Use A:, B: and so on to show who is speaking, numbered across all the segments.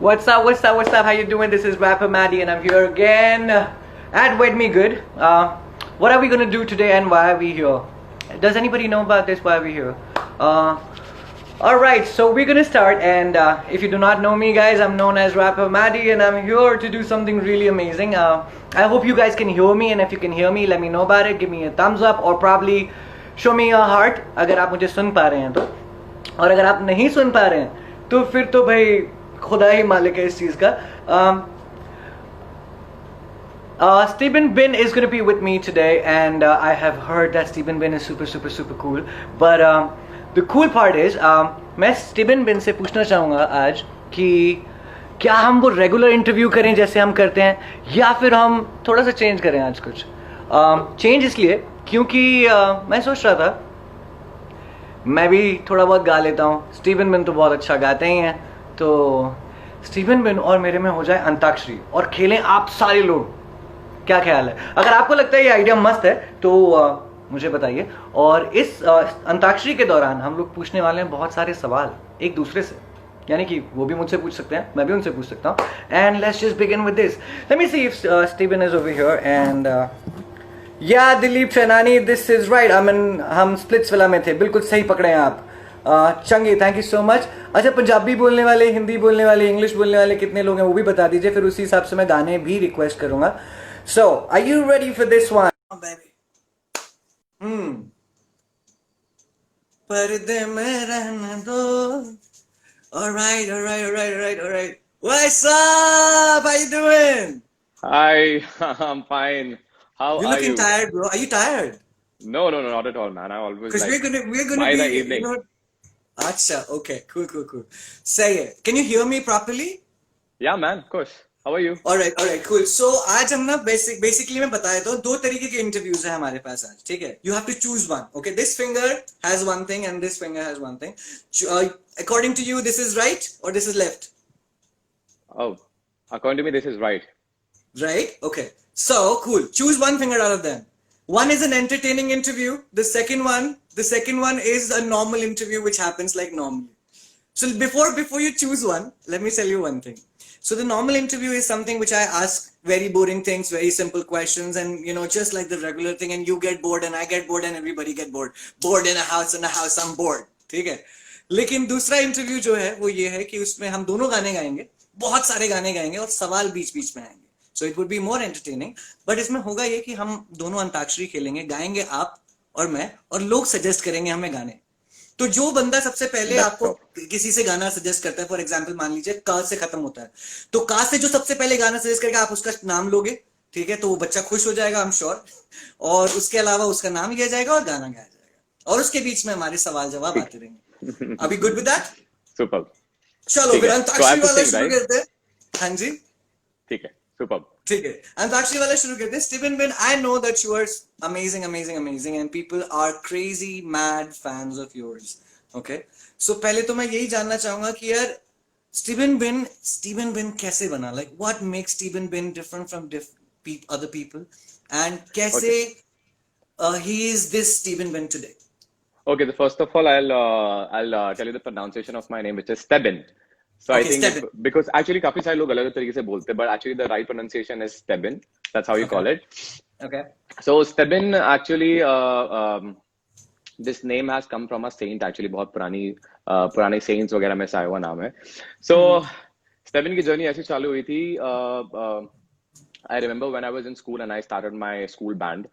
A: What's up? What's up? What's up? How you doing? This is Rapper Maddie, and I'm here again at Wed Me Good. What are we gonna do today, and why are we here? Does anybody know about this? Why are we here? All right, so we're gonna start. And if you do not know me, guys, I'm known as Rapper Maddie, and I'm here to do something really amazing. I hope you guys can hear me, and if you can hear me, let me know about it. Give me a thumbs up, or probably show me a heart अगर आप मुझे सुन पा रहे हैं तो. और अगर आप नहीं सुन पा रहे हैं तो फिर तो भाई खुदा ही मालिक है इस चीज का. Stephen Bin is going to be with me today, and I have heard that Stephen Bin is super cool. But the cool part is मैं Stephen Bin से पूछना चाहूँगा आज कि क्या हम वो रेगुलर इंटरव्यू करें जैसे हम करते हैं, या फिर हम थोड़ा सा चेंज करें आज कुछ. चेंज इसलिए क्योंकि मैं सोच रहा था मैं भी थोड़ा बहुत गा लेता हूँ. स्टीवन बिन तो बहुत अच्छा गाते ही हैं, तो स्टीवन बिन और मेरे में हो जाए अंताक्षरी और खेलें आप सारे लोग. क्या ख्याल है? अगर आपको लगता है ये आइडिया मस्त है तो मुझे बताइए. और इस अंताक्षरी के दौरान हम लोग पूछने वाले हैं बहुत सारे सवाल एक दूसरे से, यानी कि वो भी मुझसे पूछ सकते हैं, मैं भी उनसे पूछ सकता हूँ. And let's just begin with this. Let me see if Steven is over here. And या Dilip Chainani, this is right. हम स्प्लिट्स विला में थे, बिल्कुल सही पकड़े हैं आप. चंगी, थैंक यू सो मच. अच्छा, पंजाबी बोलने वाले, हिंदी बोलने वाले, इंग्लिश बोलने वाले कितने लोग हैं वो भी बता दीजिए, फिर उसी हिसाब से मैं गाने भी रिक्वेस्ट करूंगा. So are you ready for this one? पर्दे में रहने दो. Alright, alright, alright, alright, alright. What's up? How you doing?
B: Hi, I'm fine. How
A: You're
B: are
A: looking
B: you?
A: tired, bro. Are you tired?
B: No, not at all, man. I always
A: Because
B: like
A: we're gonna
B: by
A: be,
B: the evening.
A: Acha, okay, cool. Say it. Can you hear me properly?
B: Yeah, man, of course. How are you?
A: Alright, cool. So आज हम ना basically मैं बता देता हूँ, दो तरीके के इंटरव्यूज है हमारे पास आज, ठीक है? You have to choose one. Okay, this finger has one thing and this finger has one thing. According to you, this is right or this is left?
B: Oh, according to me, this is right.
A: Right? Okay. So cool. Choose one finger out of them. One is an entertaining interview. The second one is a normal interview which happens like normally. So before you choose one, let me tell you one thing. So the normal interview is something which I ask very boring things, very simple questions, and just like the regular thing, and you get bored and I get bored and everybody get bored. Bored in a house, I'm bored. ठीक है? लेकिन दूसरा interview जो है वो ये है कि उसमें हम दोनों गाने गाएंगे, बहुत सारे गाने गाएंगे और सवाल बीच बीच में आएंगे. So it would be more entertaining. But इसमें होगा ये कि हम दोनों अंताक्षरी खेलेंगे, गाएंगे आप और मैं, और लोग सजेस्ट करेंगे हमें गाने. तो जो बंदा सबसे पहले आपको किसी से गाना सजेस्ट करता है, फॉर एग्जाम्पल मान लीजिए का से खत्म होता है, तो का से जो सबसे पहले गाना सजेस्ट करेगा आप उसका नाम लोगे, ठीक है? तो वो बच्चा खुश हो जाएगा, आई एम श्योर. और उसके अलावा उसका नाम लिया जाएगा और गाना गाया जाएगा, और उसके बीच में हमारे सवाल जवाब आते रहेंगे. अभी गुड विद दैट?
B: Superb.
A: चलो फिर अंताक्षरी वाला
B: sing,
A: शुरू
B: right?
A: करते हैं. हाँ जी,
B: ठीक है. Superb.
A: ठीक है, अंताक्षरी वाला शुरू करते हैं. Stebin Ben, I know that you are amazing and people are crazy mad fans of yours. Okay, so पहले तो मैं यही जानना चाहूंगा कि यार स्टीवन बिन कैसे बना? Like what makes Stephen Bin different from other people, and कैसे he is this Stephen Bin today?
B: Okay, the first of all, I'll tell you the pronunciation of my name, which is Stebin. So I
A: Okay,
B: think
A: Stebin.
B: because actually काफी सारे लोग अलग तरीके से बोलते हैं, but actually the right pronunciation is Stebin. That's how you call it.
A: Okay.
B: So Stebin actually this name has come from a saint actually. बहुत पुराने saints वगैरह में से आया हुआ नाम है. So Stebin की journey ऐसे चालू हुई थी. I remember when I was in school and I started my school band.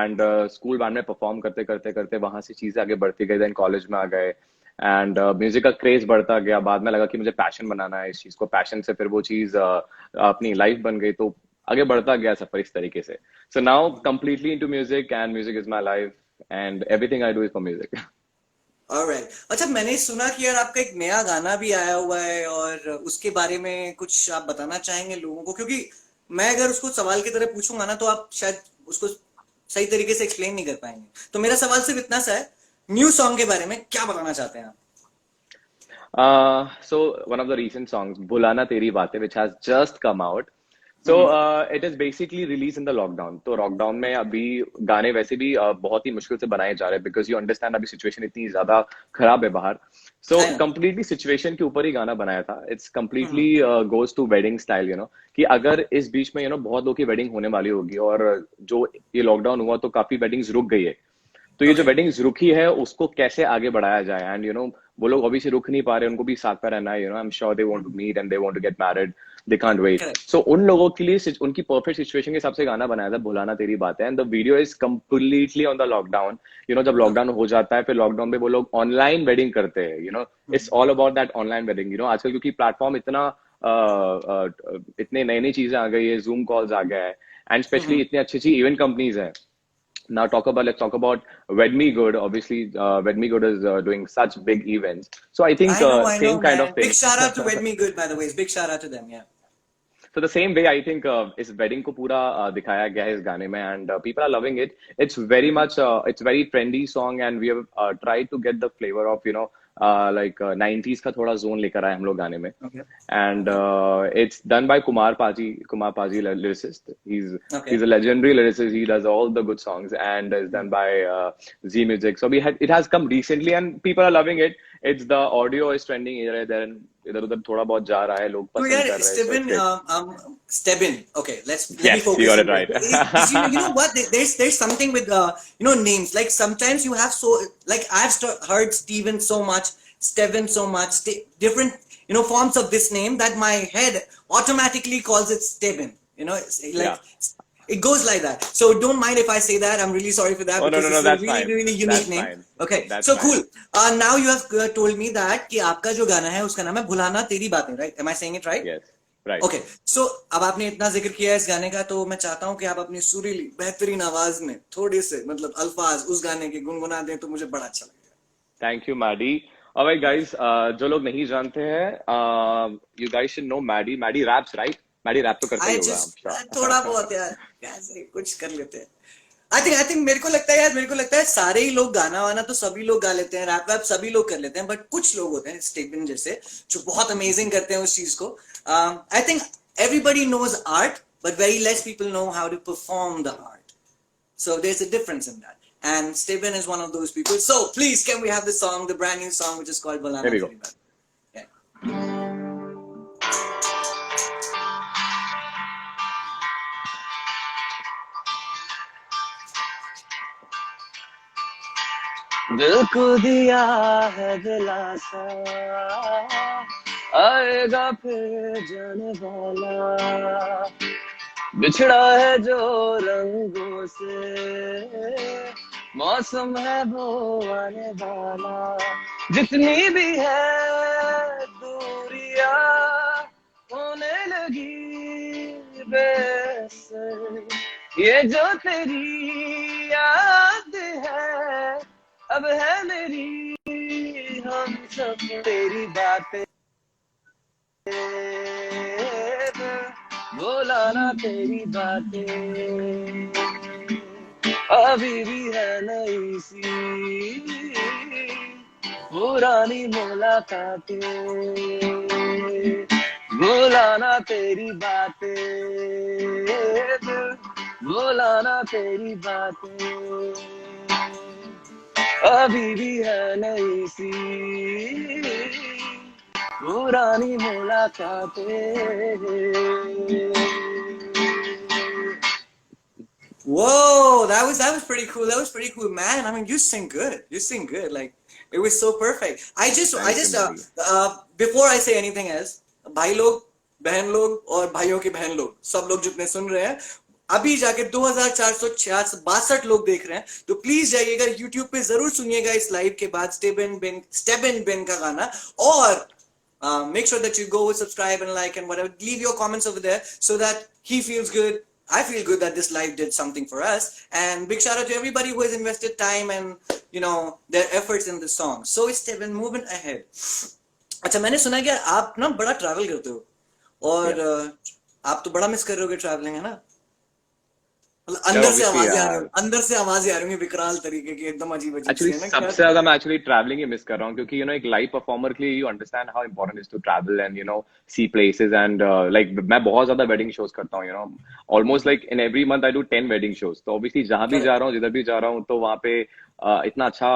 B: And school band में perform करते वहां से चीजें आगे बढ़ती गई. Then college में आ गए. एंड म्यूजिक का क्रेज बढ़ता गया. बाद में लगा कि मुझे पैशन बनाना है इस चीज को. पैशन से फिर वो चीज अपनी लाइफ बन गई, तो आगे बढ़ता गया सफर इस तरीके से. So now completely into music and music is my life and everything I do is for music.
A: Alright. अच्छा, मैंने सुना कि यार आपका एक नया गाना भी आया हुआ है, और उसके बारे में कुछ आप बताना चाहेंगे लोगों को? क्योंकि मैं अगर उसको सवाल की तरह पूछूंगा ना तो आप शायद उसको सही तरीके से एक्सप्लेन नहीं कर पाएंगे. तो मेरा सवाल सिर्फ इतना सा है, न्यू सॉन्ग के बारे में क्या बताना चाहते हैं आप?
B: So one of the recent songs, Bulana Teri Baatein, which has just come out. So it is basically release in the lockdown. तो लॉकडाउन में अभी गाने वैसे भी बहुत ही मुश्किल से बनाए जा रहे हैं, बिकॉज यू अंडरस्टैंड अभी सिचुएशन इतनी ज्यादा खराब है बाहर. सो कंप्लीटली सिचुएशन के ऊपर ही गाना बनाया था. It's completely goes to wedding style, कि अगर इस बीच में बहुत लोगों की वेडिंग होने वाली होगी, और जो ये लॉकडाउन हुआ तो काफी वेडिंग्स रुक गई है, तो ये जो वेडिंग्स रुकी है उसको कैसे आगे बढ़ाया जाए. एंड वो लोग अभी से रुक नहीं पा रहे, उनको भी साथ में रहना है. I am sure they want to meet and they want to get married, they can't wait. So उन लोगों के लिए उनकी परफेक्ट सिचुएशन के हिसाब से गाना बनाया था, भुलाना तेरी बातें. And the video is completely on the lockdown. जब लॉकडाउन हो जाता है, फिर लॉकडाउन में वो लोग ऑनलाइन वेडिंग करते हैं. It's all about that online wedding. आजकल क्योंकि प्लेटफॉर्म इतना इतने नई नई चीजें आ गई है, जूम कॉल्स आ गया है, एंड स्पेशली इतनी अच्छी अच्छी इवेंट कंपनीज है. Now let's talk about WedMeGood. Obviously, WedMeGood is doing such big events. So I think
A: I
B: same
A: know,
B: kind
A: man.
B: of thing.
A: Big shout out to WedMeGood, by the way. Big shout out to them, yeah.
B: So the same way, I think इस wedding को पूरा दिखाया गया है इस गाने में, and people are loving it. It's very much, it's very trendy song, and we have tried to get the flavor of like 90s का थोड़ा zone लेकर आए हम लोग गाने में.
A: Okay.
B: And it's done by Kumar Paji lyricist. He's a legendary lyricist. He does all the good songs, and is done by Z Music. So it has come recently, and people are loving it. It's the audio is trending here and there, इधर उधर थोड़ा बहुत जा रहा है, लोग पसंद कर रहे हैं.
A: Stebin. Okay, let me
B: yes,
A: focus.
B: You got it right.
A: You know what? There's something with names. Like sometimes you have like I've heard Steven so much, Stevin so much, different forms of this name that my head automatically calls it Stebin. It goes like that. So don't mind if I say that. I'm really sorry for that.
B: Oh,
A: because
B: no,
A: it's
B: that's
A: a really,
B: fine.
A: really unique
B: That's
A: name.
B: fine.
A: Okay,
B: That's
A: so
B: fine.
A: cool. Now you have told me that कि आपका जो गाना है उसका नाम है भुलाना तेरी बातें, right? Am I saying it right?
B: Yes, right.
A: Okay, so अब आपने इतना जिक्र किया है इस गाने का, तो मैं चाहता हूँ कि आप अपनी सुरीली बेहतरीन आवाज में थोड़े से अल्फाज उस गाने के गुनगुना दें, तो मुझे बड़ा अच्छा लगेगा.
B: Thank you, Maddie. Alright, guys, जो लोग नहीं जानते हैं, you guys should know Maddie. Maddie raps, right? Maddie rap तो करता ही होगा.
A: थोड़ा बहुत यार, कैसे कुछ कर लेते हैं. I think मेरे को लगता है सारे ही लोग गाना वाना तो सभी लोग गा लेते हैं, रैप वैप सभी लोग कर लेते हैं, बट कुछ लोग होते हैं स्टेबिन जैसे जो बहुत अमेजिंग करते हैं उस चीज को. I think everybody knows art, but very less people know how to perform the art. So there's a difference in that. And Stebin is one of those people. So please, can we have the song, the brand new song, which is called Balana?
B: Here we go.
A: Yeah.
B: दिल को दिया है दिलासा, आएगा फिर जाने वाला, बिछड़ा है जो रंगों से, मौसम है वो आने वाला. जितनी भी है दूरिया होने लगी बेअसर, ये जो तेरी याद है अब है मेरी हम सब तेरी बातें, बोलाना तेरी बातें अभी भी है नई सी पुरानी मुलाकातें, बोलाना तेरी बातें, बोलाना तेरी बातें अभी भी है नई सी पुरानी मुलाकातें.
A: Whoa, that was pretty cool. That was pretty cool, man. I mean, you sing good. Like, it was so perfect. I just before I say anything else, भाई लोग, बहन लोग और भाइयों की बहन लोग, सब लोग जितने सुन रहे हैं, अभी जाके 2462 लोग देख रहे हैं, तो प्लीज जाइएगा YouTube पे, जरूर सुनिएगा इस लाइव के बाद स्टेबिन बिन का गाना, और make sure that you go subscribe and like and whatever, leave your comments over there so that he feels good, I feel good that this live did something for us, and big shout out to everybody who has invested time and their efforts in this song. So it's Stebin moving ahead. अच्छा, मैंने सुना कि आप ना बड़ा travel करते हो, और आप तो बड़ा मिस कर रहे होगे ट्रैवलिंग, है ना?
C: मतलब
B: यार
C: अंदर से
B: ऑब्वियसली
C: आवाजें आ रही
B: यार,
C: होंगी, अंदर से आवाजें आ रही होंगी विकराल तरीके की, एकदम अजीब अजीब सी,
B: एक्चुअली
C: है ना क्या?
B: सबसे ज्यादा मैं एक्चुअली ट्रैवलिंग ही मिस कर रहा हूँ, क्योंकि एक लाइव परफॉर्मर के लिए you understand how important is to travel and see places and like मैं बहुत ज्यादा वेडिंग शोज करता हूँ, almost like in every month I do 10 wedding shows. तो ऑब्वियसली जहां भी जा
C: करेक्ट।
B: रहा हूँ, जिधर भी जा रहा हूँ, तो वहां पे इतना अच्छा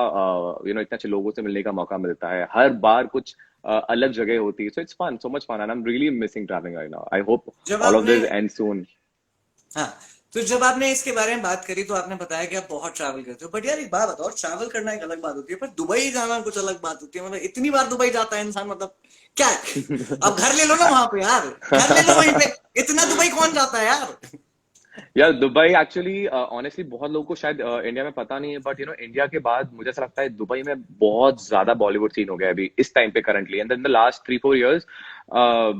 B: इतने अच्छे लोगों से मिलने का मौका मिलता है हर बार, कुछ अलग जगह होती है। So it's fun, so much fun, and I am really missing travelling right now. I hope
C: जब
B: ऑल ऑफ
C: आपने
B: दिस एंड सून।
C: हाँ, तो जब आपने इसके बारे में बात करी तो आपने बताया कि आप बहुत ट्रैवल करते हो, बट यार एक बात बताओ, ट्रैवल करना एक अलग बात होती है, पर दुबई जाना कुछ अलग बात होती है। मतलब इतनी बार दुबई जाता है इंसान, मतलब क्या है? अब घर ले लो ना वहां पे यार, घर ले लो वहीं पे। इतना दुबई कौन जाता है यार?
B: यार दुबई एक्चुअली ऑनेस्टली बहुत लोगों को शायद इंडिया में पता नहीं है, बट इंडिया के बाद मुझे ऐसा लगता है दुबई में बहुत ज्यादा बॉलीवुड सीन हो गया है अभी इस टाइम पे currently, and in the last 3-4 years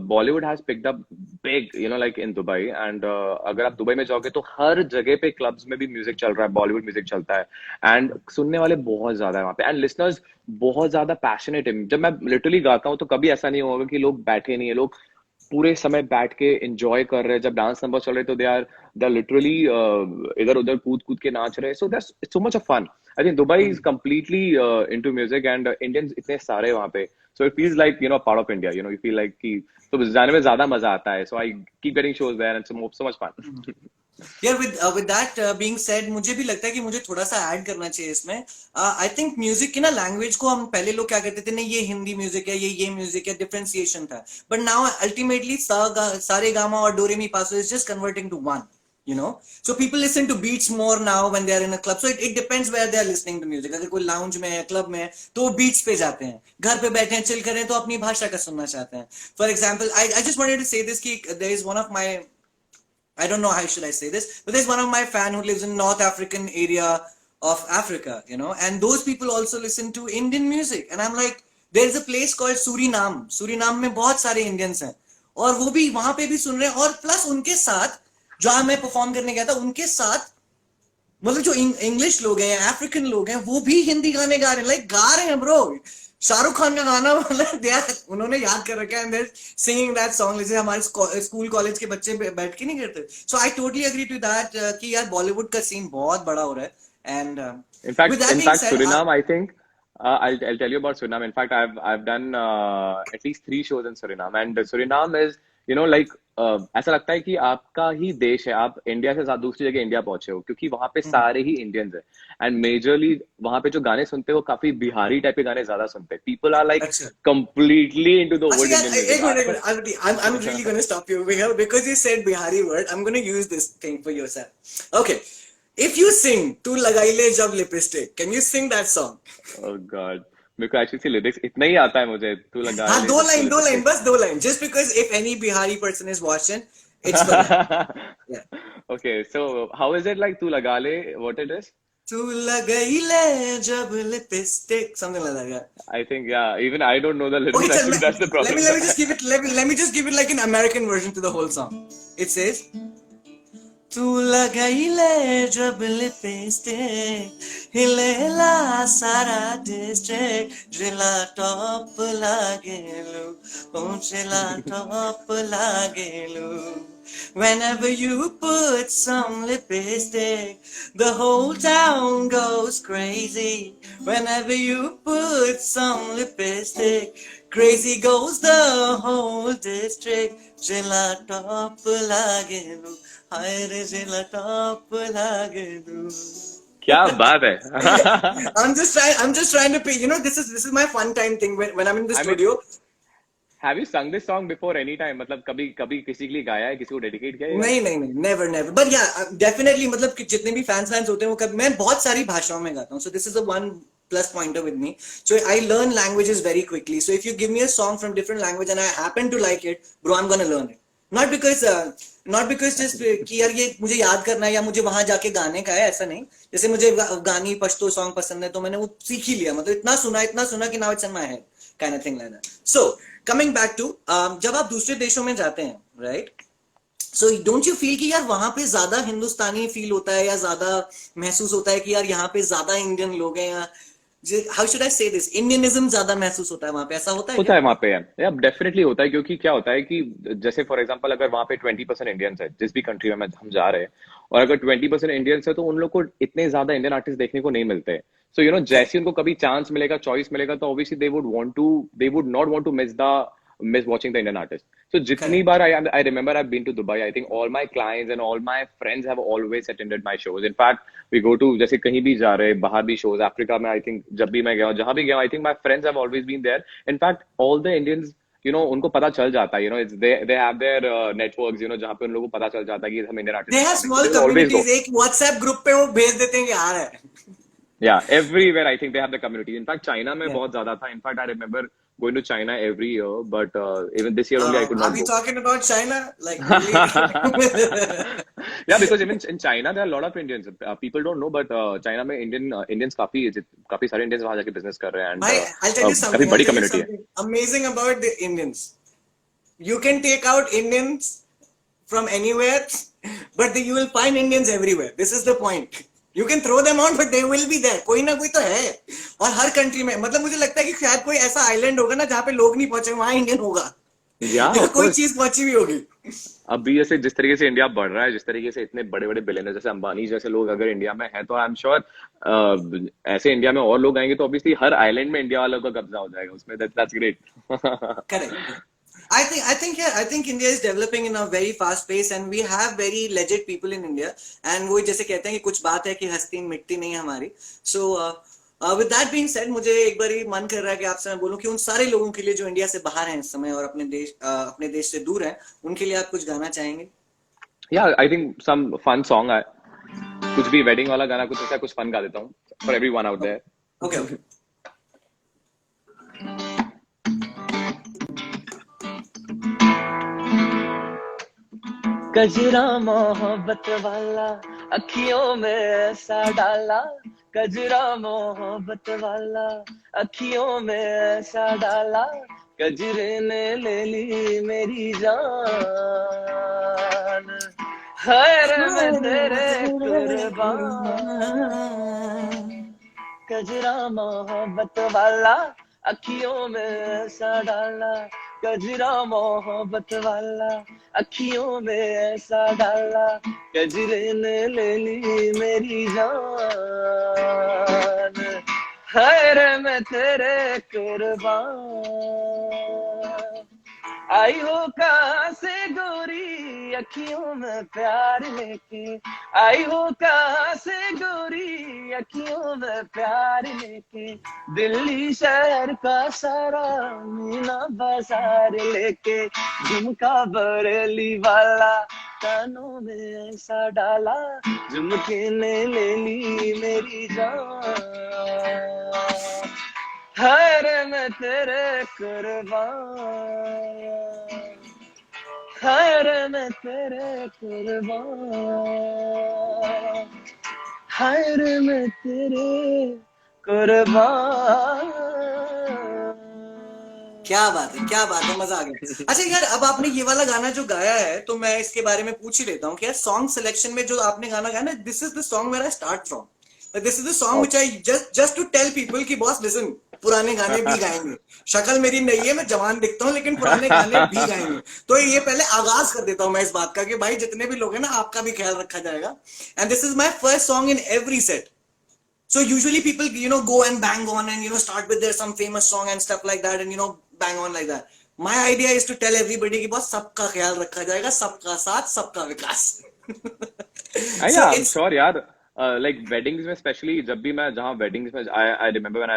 B: Bollywood has picked up big like in Dubai. And अगर आप दुबई में जाओगे तो हर जगह पे क्लब्स में भी म्यूजिक चल रहा है, बॉलीवुड म्यूजिक चलता है, एंड सुनने वाले बहुत ज्यादा है वहाँ पे, एंड लिसनर्स बहुत ज्यादा पैशनेट है। जब मैं लिटरली गाता हूँ तो कभी ऐसा नहीं होगा कि लोग बैठे नहीं है, लोग पूरे समय बैठ के एंजॉय कर रहे हैं। जब डांस नंबर चल रहे तो दे आर लिटरली इधर उधर कूद कूद के नाच रहे हैं। So that's it's so much of fun. I think Dubai is completely into music, and Indians इतने सारे वहाँ पे, so it feels like part of India, you feel like कि तो जाने में ज्यादा मजा आता है। So I keep getting shows there and so much fun.
C: यार विद दैट बीइंग सेड, मुझे भी लगता है कि मुझे थोड़ा सा ऐड करना चाहिए इसमें। आई थिंक म्यूजिक की ना लैंग्वेज को, हम पहले लोग क्या करते थे, नहीं ये हिंदी म्यूजिक है, ये म्यूजिक है, डिफरेंशिएशन था। बट नाउ अल्टीमेटली सारे गामा और डोरेमी पासो is just converting to one, so people listen to beats more now when they are in a club, so it depends where they are listening to music। अगर कोई lounge में है, club में है, तो वो बीट्स पे जाते हैं। घर पे बैठे हैं, चिल कर रहे हैं, तो अपनी भाषा का सुनना चाहते हैं। For example, I just wanted to say this कि there is one of my, I don't know how should I say this, but there's one of my fan who lives in North African area of Africa, and those people also listen to Indian music, and I'm like, there's a place called Suriname, Suriname में बहुत सारे Indians हैं, और वो भी वहां पे भी सुन रहे हैं, और प्लस उनके साथ जहां मैं परफॉर्म करने गया था, उनके साथ मतलब जो इंग्लिश लोग हैं, अफ्रीकन लोग हैं, वो भी हिंदी गाने गा रहे हैं, लाइक गा रहे हैं ब्रो। शाहरुख खान का गाना मतलब उन्होंने याद कर रखा है, सिंगिंग दैट सॉन्ग, जैसे हमारे स्कूल कॉलेज के बच्चे बैठ के नहीं करते। So I totally agree to that कि यार बॉलीवुड का सीन बहुत बड़ा हो रहा है। And with that being
B: In fact,
C: said,
B: Suriname, I think I'll tell you about Suriname. In fact, I've done at least 3 shows in Suriname, and Suriname is like ऐसा लगता है कि आपका ही देश है, आप इंडिया से दूसरी जगह इंडिया पहुंचे हो, क्योंकि वहां पे सारे ही इंडियंस हैं, एंड मेजरली वहां पे जो गाने सुनते हैं वो काफी बिहारी टाइप के गाने ज्यादा सुनते हैं। पीपल आर लाइक
C: अच्छा
B: कंप्लीटली इनटू द
C: अच्छा
B: ओल्ड
C: यार,
B: इंडियन
C: एक minute
B: music.
C: I'm really gonna stop you here because you said Bihari word. I'm gonna use this thing for yourself. Okay, if you sing "Tu Lagai Le Jab Lipstick," can you sing that song?
B: Oh God, मेरे को actually lyrics इतना ही आता है मुझे, तू लगा
C: हाँ,
B: ले
C: दो
B: जब तू
C: लाइन, दो लाइन,
B: लिपस्टिक।
C: बस दो line, just because if any Bihari person is watching, it's for them. Yeah.
B: Okay, so how is it like तू लगा ले, what it is?
C: तू लगाई ले जब lipstick, something like that, yeah.
B: I think, yeah, even I don't know the
C: Okay,
B: lyrics,
C: chal,
B: actually, that's the problem.
C: let me just give it, let me just give it like an American version to the whole song. It says, तू लगाई ले जब lipstick, हिलेला सारा district, जिला top लागेलू, पहुंचेला top लागेलू। Whenever you put some lipstick, the whole town goes crazy. Whenever you put some lipstick, crazy goes the whole district. Jilla top lagelu, hayre jilla top lagelu.
B: क्या बात है?
C: I'm just trying to pay. This is my fun time thing when I'm in the
B: I mean,
C: studio.
B: have you sung this song before any time? मतलब कभी कभी किसी के लिए गाया है, किसी को डेडिकेट किया है ये गाना?
C: नहीं नहीं नहीं, नेवर नेवर, बट या डेफिनेटली, मतलब कि जितने भी फैंस होते हैं वो मैं बहुत सारी भाषाओं में गाता हूँ, so this is the one plus pointer with me. So I learn languages very quickly, so if you give me a song from different language and I happen to like it, bro, I am gonna learn it. Not because just कि यार ये मुझे याद करना है या मुझे वहां जाके गाने का है, ऐसा नहीं। जैसे मुझे गानी पश्तो सॉन्ग पसंद है, तो मैंने वो सीख ही लिया, मतलब इतना सुना कि now it's in my head, kind of thing like that. So coming back to, जब आप दूसरे देशों में जाते हैं, right, so don't you feel कि यार वहां पे ज्यादा हिंदुस्तानी फील होता है, या ज्यादा महसूस होता है कि यार यहाँ पे ज्यादा इंडियन लोग हैं, या हाउ शुड आई से दिस, इंडियनिज्म ज्यादा महसूस होता है वहां पे, ऐसा होता है
B: होता
C: क्या?
B: है वहां पे, या डेफिनेटली होता है, क्योंकि क्या होता है कि जैसे फॉर एग्जांपल अगर वहां पे 20% इंडियंस है जिस भी कंट्री में हम जा रहे हैं, और अगर 20% इंडियंस है तो उन लोग को इतने ज्यादा इंडियन आर्टिस्ट देखने को नहीं मिलते। सो यू नो, जैसे उनको कभी चांस मिलेगा, चॉइस मिलेगा, तो obviously they would not want to miss watching the Indian artist. So jitni
C: correct.
B: baar I remember I've been to Dubai, I think all my clients and all my friends have always attended my shows. In fact, we go to, जैसे कहीं भी जा रहे, बाहर भी shows, Africa में, I think जब भी मैं गया हूँ, जहां भी गया हूँ, I think my friends have always been there. In fact, all the Indians, you know, उनको पता चल जाता है, you know, it's they have their networks, you know, जहाँ पे उन लोगों को पता चल जाता है कि हम इंडियन
C: दे
B: आर्टिस्ट
C: हैव
B: दिखाने, so
C: small
B: they will always go.
C: Communities, एक व्हाट्सएप ग्रुप पे वो भेज देते हैं कि आ रहा है।
B: Yeah, everywhere I think they have the community. In fact, China में
C: Yeah.
B: बहुत ज्यादा था. In fact, I remember going to China every year, but even this year only I could
C: Are
B: not
C: we
B: go.
C: talking about China? Like really?
B: Yeah, because even in China there are a lot of Indians. People don't know, but China में Indians काफी सारे Indians वहाँ जाके business कर रहे हैं,
C: Bhai, I'll tell you
B: and काफी
C: something. I'll
B: बड़ी
C: tell you
B: community है.
C: something amazing about the Indians. You can take out Indians from anywhere, but you will find Indians everywhere. This is the point. You can throw them out, but they will be there. कोई ना कोई तो है, और हर country में, मतलब मुझे लगता है कि शायद कोई ऐसा आइलैंड होगा ना जहाँ पे लोग नहीं पहुंचे, वहां इंडियन होगा,
B: Yeah,
C: या
B: of
C: कोई
B: course.
C: चीज पहुंची भी होगी।
B: अभी जैसे जिस तरीके से इंडिया बढ़ रहा है, जिस तरीके से इतने बड़े बड़े बिलियनर जैसे अंबानी जैसे लोग अगर इंडिया में हैं, तो आई एम श्योर ऐसे इंडिया में और लोग आएंगे तो ऑब्वियसली हर आइलैंड में इंडिया वालों का कब्जा हो जाएगा उसमें. That's great.
C: Correct. I think India is developing in a very fast pace, and we have very legit people in India. And वो जैसे कहते हैं कि कुछ बात है कि हस्ती मिटती नहीं हमारी. So with that being said, मुझे एक बार मन कर रहा है कि आपसे मैं बोलूं कि उन सारे लोगों के लिए जो इंडिया से बाहर हैं इस समय और अपने देश से दूर हैं, उनके लिए आप कुछ गाना चाहेंगे?
B: Yeah, I think some fun song है, कुछ भी वेडिंग वाला गाना, कुछ ऐसा कुछ फन गा देता हूँ for everyone out there.
C: Okay, okay.
D: कजरा मोहब्बत वाला अखियों में ऐसा डाला, कजरा मोहब्बत वाला अखियों में ऐसा डाला, कजरे ने ले ली मेरी जान, खैर मैं तेरे कुर्बान, कजरा मोहब्बत वाला अखियों में ऐसा डाला, कजरा मोहब्बत वाला अखियों में ऐसा डाला, कजरे ने ले ली मेरी जान, खैर मैं तेरे कुर्बान, आई हो कहाँ से गोरी अखियों में प्यार लेके, आई हो कहाँ से गोरी अखियों में प्यार लेके, दिल्ली शहर का सारा मीना बाजार लेके, झुमका बरेली वाला कानों में ऐसा डाला, झुमके ने ले ली मेरी जान, हर मैं तेरे कुर्बान, हर मैं तेरे कुर्बान, हर मैं तेरे कुर्बान।
C: क्या बात है, क्या बात है, मजा आ गया। अच्छा यार, अब आपने ये वाला गाना जो गाया है, तो मैं इसके बारे में पूछ ही लेता हूँ कि यार सॉन्ग सिलेक्शन में जो आपने गाना गाया ना, this is the song where I start from, this is the song which I just to tell people कि बॉस लिसन, पुराने गाने भी गाएंगे, शक्ल मेरी नहीं है, मैं जवान दिखता हूँ, लेकिन पुराने गाने भी गाएंगे। तो ये पहले आगाज कर देता हूँ मैं इस बात का कि भाई जितने भी लोग हैं ना, आपका भी ख्याल रखा जाएगा। And this is my first song in every set. So usually people, go and bang on and, start with their some famous song and stuff like that and, bang on like that. My idea is to tell everybody कि बस सबका ख्याल रखा जाएगा, सबका साथ, सबका विकास.
B: Yeah, I'm sure यार, like weddings में especially, जब भी मैं जहाँ weddings में, I remember when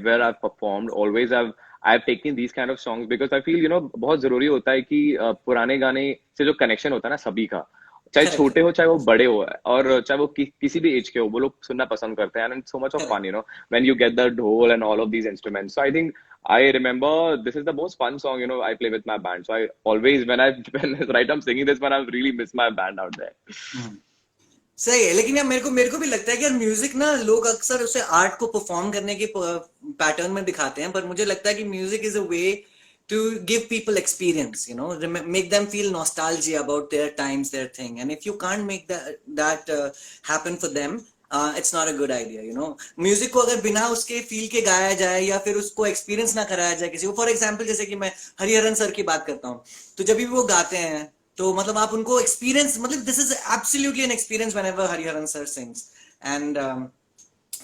B: where I've performed, always I've taken these kind of songs because I feel, बहुत जरूरी होता है कि पुराने गाने से जो connection होता है ना सभी का, चाहे छोटे हो चाहे वो बड़े हो, और चाहे वो किसी भी एज के हो, वो लोग सुनना पसंद करते हैं, and it's so much of fun, when you get the dhol and all of these instruments. So I think I remember this is the most fun song, I play with my band. So I always, when right I'm singing this one, I really miss my band out there.
C: सही है, लेकिन यार मेरे को भी लगता है कि यार म्यूजिक ना, लोग अक्सर उसे आर्ट को परफॉर्म करने के पैटर्न में दिखाते हैं, पर मुझे लगता है कि music is a way to give people experience, make them feel nostalgia about their times, their thing. And if you can't make that happen for them, it's not a good idea, you know. Music को अगर बिना उसके feel के गाया जाए या फिर उसको एक्सपीरियंस ना कराया जाए किसी को, फॉर एग्जाम्पल जैसे कि मैं हरिहरन सर की बात करता हूँ, तो जब भी वो गाते हैं तो मतलब आप उनको एक्सपीरियंस, मतलब this is absolutely an experience whenever Hariharan sir sings. And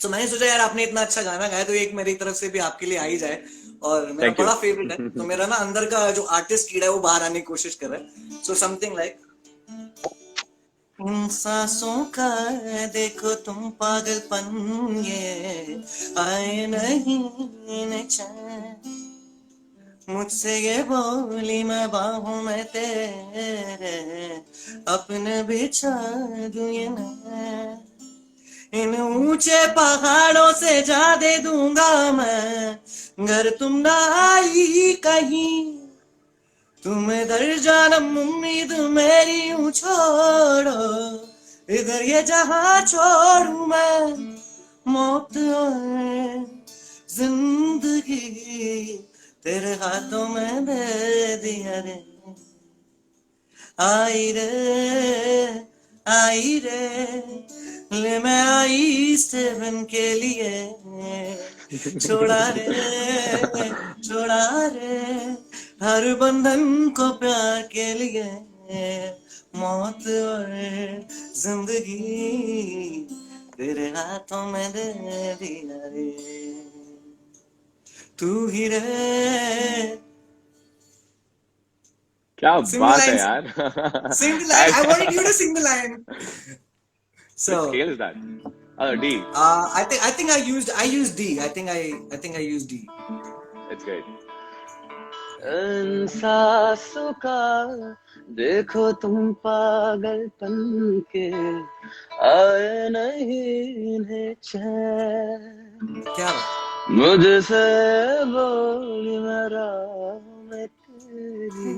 C: तो मैंने सोचा यार आपने इतना अच्छा गाना गाया तो एक मेरी तरफ से भी आपके लिए आ ही जाए, और मेरा
B: थैंक यू।
C: बड़ा फेवरेट है, तो मेरा ना अंदर का जो आर्टिस्ट कीड़ा है वो बाहर आने की कोशिश कर रहा है। सो समथिंग लाइक, इन सांसों का देखो तुम पागलपन, ये आए नहीं न चैन, मुझसे ये बोली मैं बाहों में तेरे अपने बिछा दूं ये मैं, इन ऊंचे पहाड़ों से जा दे दूंगा मैं, घर तुम ना आई कहीं, तुम इधर जानम उम्मीद मेरी यूं छोड़ो, इधर ये जहां छोड़ू मैं, मौत और जिंदगी तेरे हाथों में दे दिया रे, आई रे ले मैं आई स्टीवन के लिए, छोड़ा रे हर बंधन को प्यार के लिए, मौत और जिंदगी तेरे हाथों में दे दिया रे, तू ही रे।
B: क्या
C: Sing the
B: बात है
C: line,
B: यार।
C: sing the line. I wanted you to sing the line.
B: Which
C: So,
B: scale is that? D.
C: I think I used D. I think I used D.
B: It's great.
D: इन सांसों का देखो तुम पागलपन के, आए नहीं इन्हें चैन,
C: क्या बात।
D: मुझसे बोली मेरा मैं तेरी,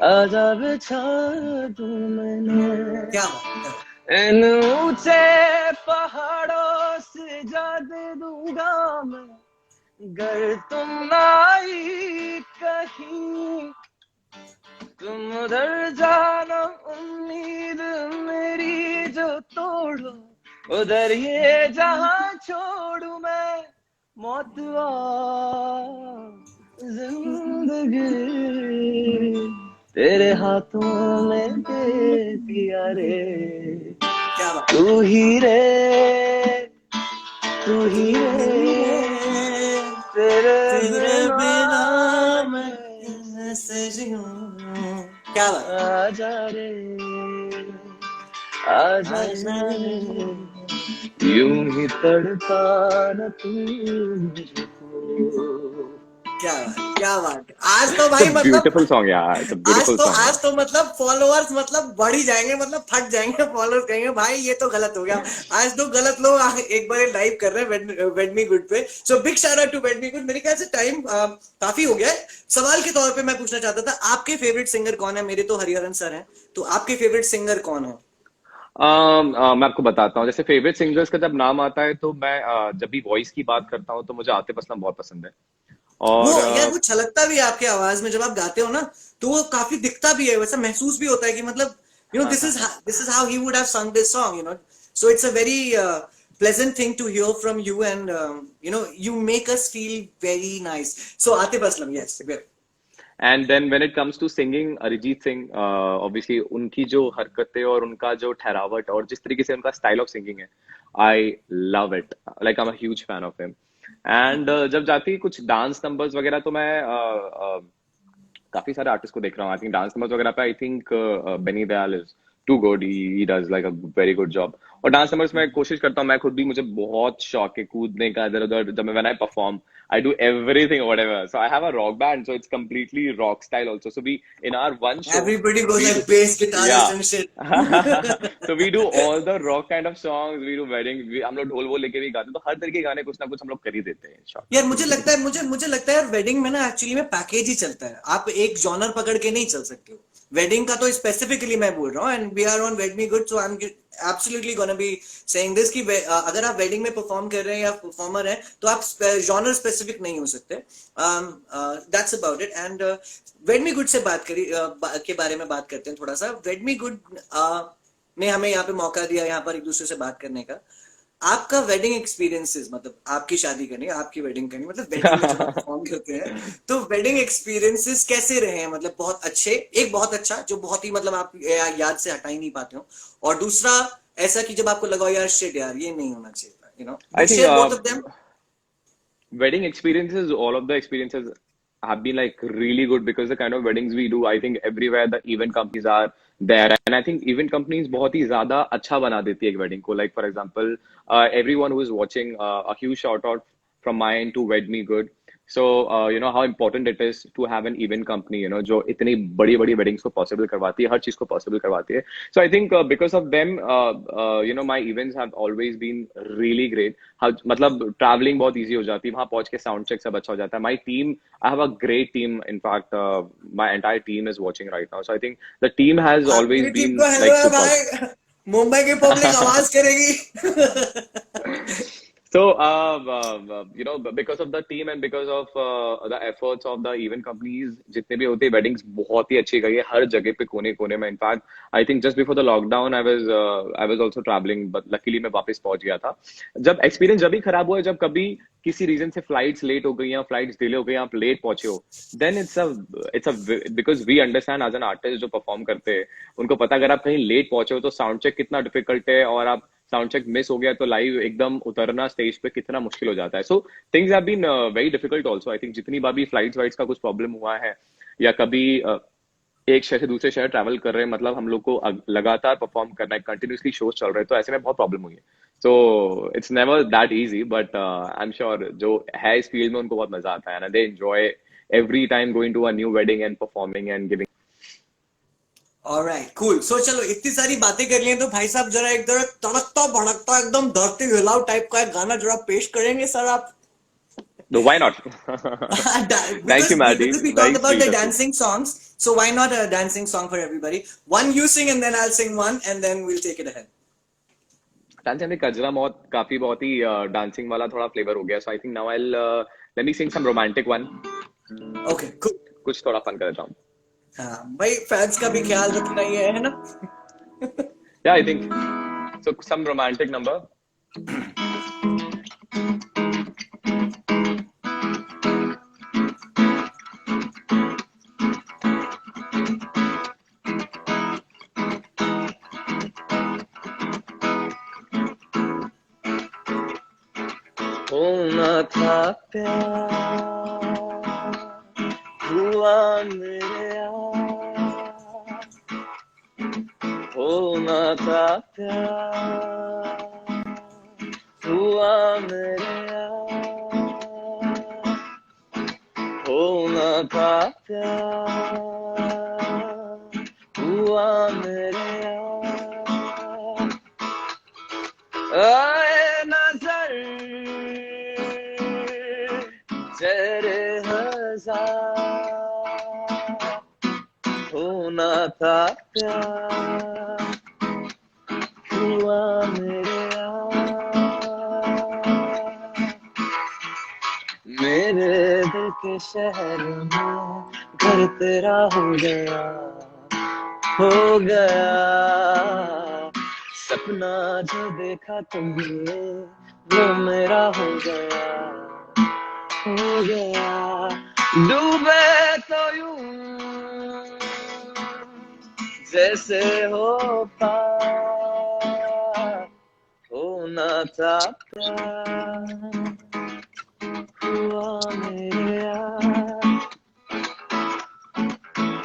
D: आजा बिछा दूं मैंने,
C: क्या बात।
D: इन ऊंचे पहाड़ों से जा दे दूंगा मैं, गर तुम ना आई कहीं, तुम उधर जाना उम्मीद मेरी जो तोड़ो, उधर ये जहां छोड़ू मैं, मौत और जिंदगी तेरे हाथों में दे दिया रे,
C: क्या बात।
D: तू ही रे तेरे बिना मैं
C: कैसे जीऊं। क्या बात।
D: आजा रे आजा रे, यूं ही तड़पाना तू मुझको।
C: क्या बात। आज तो भाई
B: It's a
C: मतलब
B: beautiful song, yeah. It's a beautiful song.
C: आज तो मतलब फॉलोअर्स मतलब बढ़ ही जाएंगे, मतलब फट जाएंगे फॉलोअर्स, कहेंगे भाई ये तो गलत हो गया। आज तो गलत लोग एक बार लाइव कर रहे हैं वेड मी गुड पे। So big shout out to Wed Me Good. मेरे ख्याल से टाइम काफी हो गया है। सवाल के तौर पे मैं पूछना चाहता था, आपके फेवरेट सिंगर कौन है? मेरे तो हरिहरन सर हैं, तो आपके फेवरेट सिंगर कौन है?
B: मैं आपको बताता हूँ। जैसे फेवरेट सिंगर्स का जब नाम आता है तो मैं जब भी वॉइस की बात करता हूँ तो मुझे आतिफ असलम बहुत पसंद है।
C: वो
B: और
C: यार वो छलकता भी है आपके आवाज में जब आप गाते हो ना, तो वो काफी दिखता भी है, वैसा महसूस भी होता है कि मतलब you know this is how he would have सung this song, you know. So it's a very pleasant thing to hear from you, and you know, you make us feel very nice. So Atif Aslam, yes.
B: And then when it comes to singing, Arijit Singh, obviously उनकी जो हरकतें और उनका जो ठहरावट और जिस तरीके से उनका स्टाइल ऑफ सिंगिंग है, I love it. Like I am a huge fan of him. And जब जाती है कुछ डांस नंबर्स वगैरह तो मैं काफी सारे आर्टिस्ट को देख रहा हूँ। आई थिंक डांस नंबर्स वगैरह पे I think Benny Dayal is too good, he does like a very good job. और डांस नंबर्स में कोशिश करता हूँ, मैं खुद भी, मुझे बहुत शौक है कूदने का इधर उधर। जब मैं when I perform, I do everything, whatever. So I have a rock band, so it's completely rock style also. So we, in our one show,
C: Everybody goes
B: we
C: like
B: do-
C: bass guitarist
B: yeah.
C: and shit.
B: So we do all the rock kind of songs. We do wedding. हम लोग ढोल वोल लेके भी गाते हैं, तो हर तरह के गाने कुछ ना कुछ हम लोग कर ही देते हैं। Short.
C: यार मुझे लगता है यार वेडिंग में ना एक्चुअली में पैकेज ही चलता है, आप एक जॉनर पकड़ के नहीं चल सकते हो। वेडिंग का तो स्पेसिफिकली मैं बोल रहा हूँ, and we are on Wed Me Good, so I am absolutely gonna be saying this कि अगर आप वेडिंग में परफॉर्म कर रहे हैं या परफॉर्मर हैं तो आप जॉनर स्पेसिफिक नहीं हो सकते। That's about it. And Wed Me Good से के बारे में बात करते हैं थोड़ा सा। वेड मी गुड ने हमें यहाँ पे मौका दिया यहाँ पर एक दूसरे से बात करने का। आपका वेडिंग एक्सपीरियंसेस, मतलब आपकी शादी करनी, आपकी वेडिंग करनी, मतलब वेडिंग में जब आप परफॉर्म करते हैं, तो वेडिंग एक्सपीरियंसेस कैसे रहे हैं? मतलब बहुत अच्छे, एक बहुत अच्छा जो बहुत ही मतलब आप याद से हटा ही नहीं पाते हो, और दूसरा ऐसा कि जब आपको लगा यार शिट यार ये नहीं होना चाहिए था, you know,
B: I
C: do
B: think
C: share both of them.
B: wedding experiences, all of the experiences have been like really good because the kind of weddings we do, I think everywhere the event companies are there, and I think event companies बहुत ही ज़्यादा अच्छा बना देती है एक wedding को. Like for example, everyone who is watching, a huge shout out from my end to Wed Me Good. So you know how important it is to have an event company, you know, जो इतनी बड़ी बड़ी weddings को possible करवाती है, हर चीज को possible करवाती है. So I think because of them, you know, my events have always been really great. मतलब traveling बहुत easy हो जाती है, वहां पहुंच के sound check सब अच्छा हो जाता है. My team, I have a great team. In fact, my entire team is watching right now. So I think the team has always
C: आपकी टीम
B: been
C: को हेलो
B: like
C: है
B: superb.
C: भाई, मुंबई की पब्लिक आवाज करेगी।
B: So, you know, because of the team and because of the efforts of the event companies, जितने भी होते हैं weddings बहुत ही अच्छी गई है हर जगह पे कोने कोने में. In fact, I think just before the lockdown, I was also traveling, but luckily मैं वापस पहुंच गया था. जब experience जब भी खराब हुआ है, जब कभी किसी रीजन से फ्लाइट्स लेट हो गई या फ्लाइट्स डिले हो गई, आप लेट पहुंचे हो, then it's a because we understand as an artist जो परफॉर्म करते हैं, उनको पता अगर आप कहीं लेट पहुंचे हो तो साउंड चेक कितना डिफिकल्ट है, और आप साउंड चेक मिस हो गया तो लाइव एकदम उतरना स्टेज पे कितना मुश्किल हो जाता है. So things have been very difficult also. I think जितनी बार भी फ्लाइट्स वाइट्स का कुछ प्रॉब्लम हुआ है, या कभी एक शहर से दूसरे शहर ट्रैवल कर रहे हैं, मतलब हम लोग को लगातार परफॉर्म करना है, कंटिन्यूसली शोज चल रहे हैं, तो ऐसे में बहुत प्रॉब्लम हुई है. So it's never that easy, but I am sure जो है इस फील्ड में उनको बहुत मजा आता है, ना they enjoy every time going to a new wedding and performing and giving.
C: Alright cool, so चलो इतनी सारी बातें कर ली हैं, तो भाई साहब जरा एक तरह तड़कता भड़कता एकदम धरती हिलाओ टाइप का एक गाना जरा पेश करेंगे सर आप?
B: No, why not? Thank you,
C: because
B: Maddie.
C: we talked
B: Very
C: about the
B: sweet of you.
C: dancing songs, so why not a dancing song for everybody? One you sing and then I'll sing one and then we'll take it ahead.
B: Dancing में कजरा बहुत ही dancing वाला थोड़ा flavour हो गया. So I think now I let me sing some romantic one.
C: Okay, cool.
B: कुछ थोड़ा fun कर देता हूँ.
C: हाँ भाई, फैंस का भी ख्याल रखना ही है ना?
B: या I think so some romantic number.
D: होना था प्यार, हुआ मेरे यार, होना था प्यार, हुआ मेरे यार, होना था प्यार, हुआ मेरे यार, आए नजर तेरे हजार, होना था प्यार, हुआ मेरे यार, मेरे दिल के शहर में घर तेरा हो गया, हो गया, सपना जो देखा तुमने वो मेरा हो गया, हो गया, डूबे तो यूं जैसे हो पार, होना था प्यार, हुआ मेरे यार,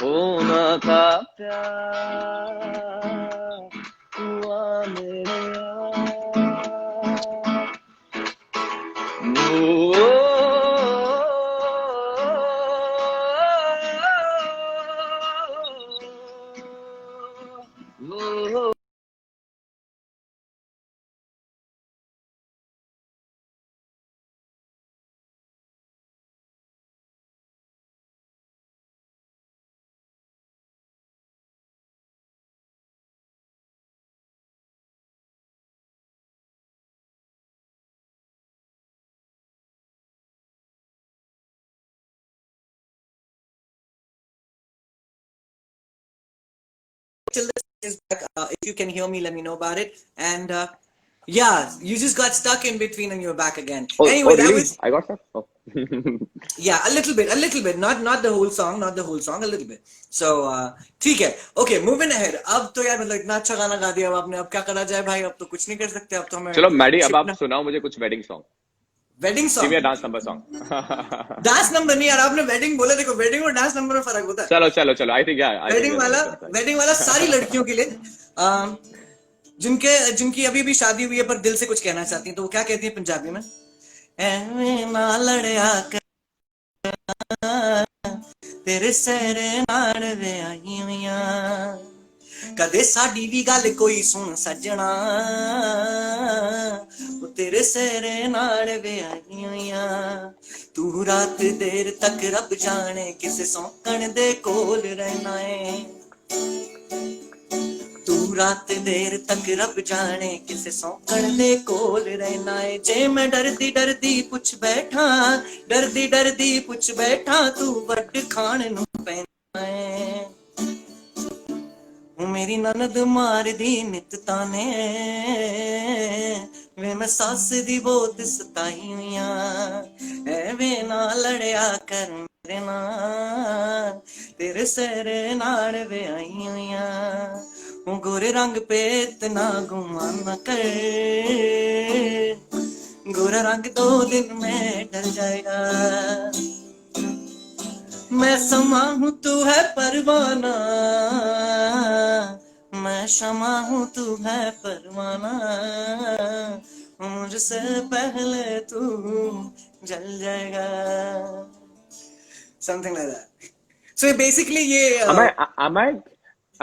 D: होना था प्यार, हुआ मेरे यार, ओ,
C: Till this is back, if you can hear me, let me know about it. And Yeah, you just got stuck in between and you're back again.
B: Oh,
C: Anyway,
B: oh,
C: that
B: really?
C: was,
B: I got that. Oh.
C: yeah, a little bit, not the whole song, a little bit. So ठीक है. Okay, moving ahead. अब तो यार मतलब इतना अच्छा गाना गा दिया अब आपने, अब क्या करा जाए भाई, अब तो कुछ नहीं कर सकते, अब तो हमें
B: चलो मैडी, अब आप
C: शिपना.
B: सुनाओ मुझे कुछ wedding song.
C: Wedding
B: give me a
C: song.
B: Dance number song.
C: Dance number नहीं यार, आपने वेडिंग बोला, देखो वेडिंग और डांस नंबर में फर्क होता है.
B: चलो चलो चलो, आई थिंक यार, आई थिंक
C: वेडिंग
B: वी
C: वाला,
B: अंडरस्टैंड.
C: वेडिंग वाला सारी लड़कियों के लिए, अम, जिनके जिनकी अभी भी शादी हुई है पर दिल से कुछ कहना चाहती हैं, तो वो क्या कहती है पंजाबी में? ਐਵੇਂ ਨਾ ਲੜਿਆ ਕਰ, ਤੇਰੇ ਸਿਰੇ ਨਾਲ ਵਿਆਹੀ ਹੋਈਆਂ, ਕਦੇ ਸਾਡੀ ਵੀ ਗੱਲ ਕੋਈ ਸੁਣ ਸੱਜਣਾ, ਉਹ ਤੇਰੇ ਸਿਰੇ ਨਾਲ ਵਿਆਹੀ ਹੋਈਆਂ, ਤੂੰ ਰਾਤ ਦੇਰ ਤੱਕ ਰੱਬ ਜਾਣੇ ਕਿਸੇ ਸੌਂਕਣ ਦੇ ਕੋਲ ਰਹਿਣਾ ਏ, ਤੂੰ ਰਾਤ ਦੇਰ ਤੱਕ ਰੱਬ ਜਾਣੇ ਕਿਸੇ ਸੌਂਕਣ ਦੇ ਕੋਲ ਰਹਿਣਾ ਏ, ਜੇ ਮੈਂ ਡਰਦੀ ਡਰਦੀ ਪੁੱਛ ਬੈਠਾ, ਡਰਦੀ ਡਰਦੀ ਪੁੱਛ ਬੈਠਾ, ਤੂੰ ਵੱਡ ਖਾਣ ਨੂੰ ਪੈਣਾ ਏ, ਉਹ ਮੇਰੀ ਨਨਦ ਮਾਰਦੀ ਨਿਤ ਤਾਨੇ, ਵੇ ਮੈਂ ਸੱਸ ਦੀ ਬਹੁਤ ਸਤਾਈ ਹੋਈਆਂ, ਐਵੇਂ ਨਾ ਲੜਿਆ ਕਰ ਮੇਰੇ ਨਾਲ, ਤੇਰੇ ਸਿਰੇ ਨਾਲ ਵਿਆਹੀ ਹੋਈਆਂ, ਉਹ ਗੋਰੇ ਰੰਗ पे इतना गुमान न कर, गोरा रंग 2 दिन में ढल जाएगा, मैं समा हूं तू है परवाना, मैं शमा हूं तू है परवाना, मुझसे पहले तू जल जाएगा, something like that. So basically ये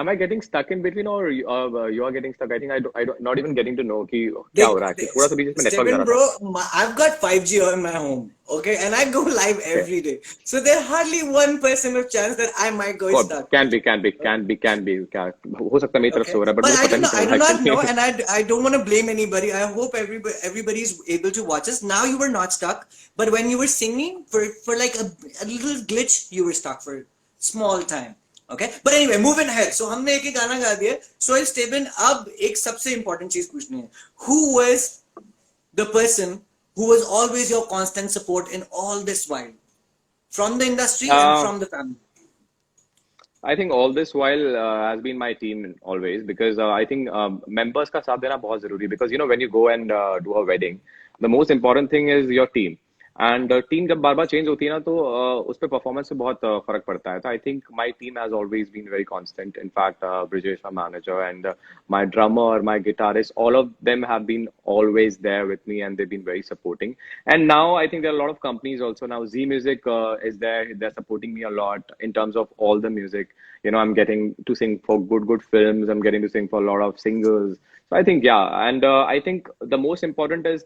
B: Am I getting stuck in between, or you are getting stuck? I think I don't not even getting to know कि क्या
C: देख
B: हो रहा है.
C: देख,
B: थोड़ा सा बीच में नेटवर्क जा
C: Stephen
B: रहा
C: bro,
B: था.
C: I've got 5G on my home, okay, and I go live
B: Okay.
C: every day, so there's hardly 1% of chance that I might go
B: God,
C: stuck.
B: can be क्या हो सकता है मेरी तरफ
C: Okay,
B: से हो रहा है, but
C: but
B: मुझे पता नहीं
C: I
B: चल
C: do
B: रहा
C: not know,
B: actually.
C: and I don't want to blame anybody. I hope everybody is able to watch us. Now you were not stuck, but when you were singing for like a little glitch, you were stuck for a small time. Okay, but anyway, moving ahead. So हमने एक गाना गा दिया. So Stephen, अब एक सबसे important चीज पूछनी है. Who was the person who was always your constant support in all this while, from the industry and
B: Uh,
C: from the family?
B: I think all this while has been my team always, because I think members का साथ देना बहुत जरूरी है, because you know when you go and do a wedding, the most important thing is your team. And team जब बार बार change होती है ना, तो उस पे परफॉर्मेंस से बहुत फर्क पड़ता है. तो I think my team has always been very constant. In fact Brijesh my manager and my drummer, my guitarist, all of them have been always there with me, and they've been very supporting. And now I think there are a lot of companies also now. Z Music is there; they're supporting me a lot in terms of all the music. You know, I'm getting to sing for good films. I'm getting to sing for a lot of singers. So I think yeah, and I think the most important is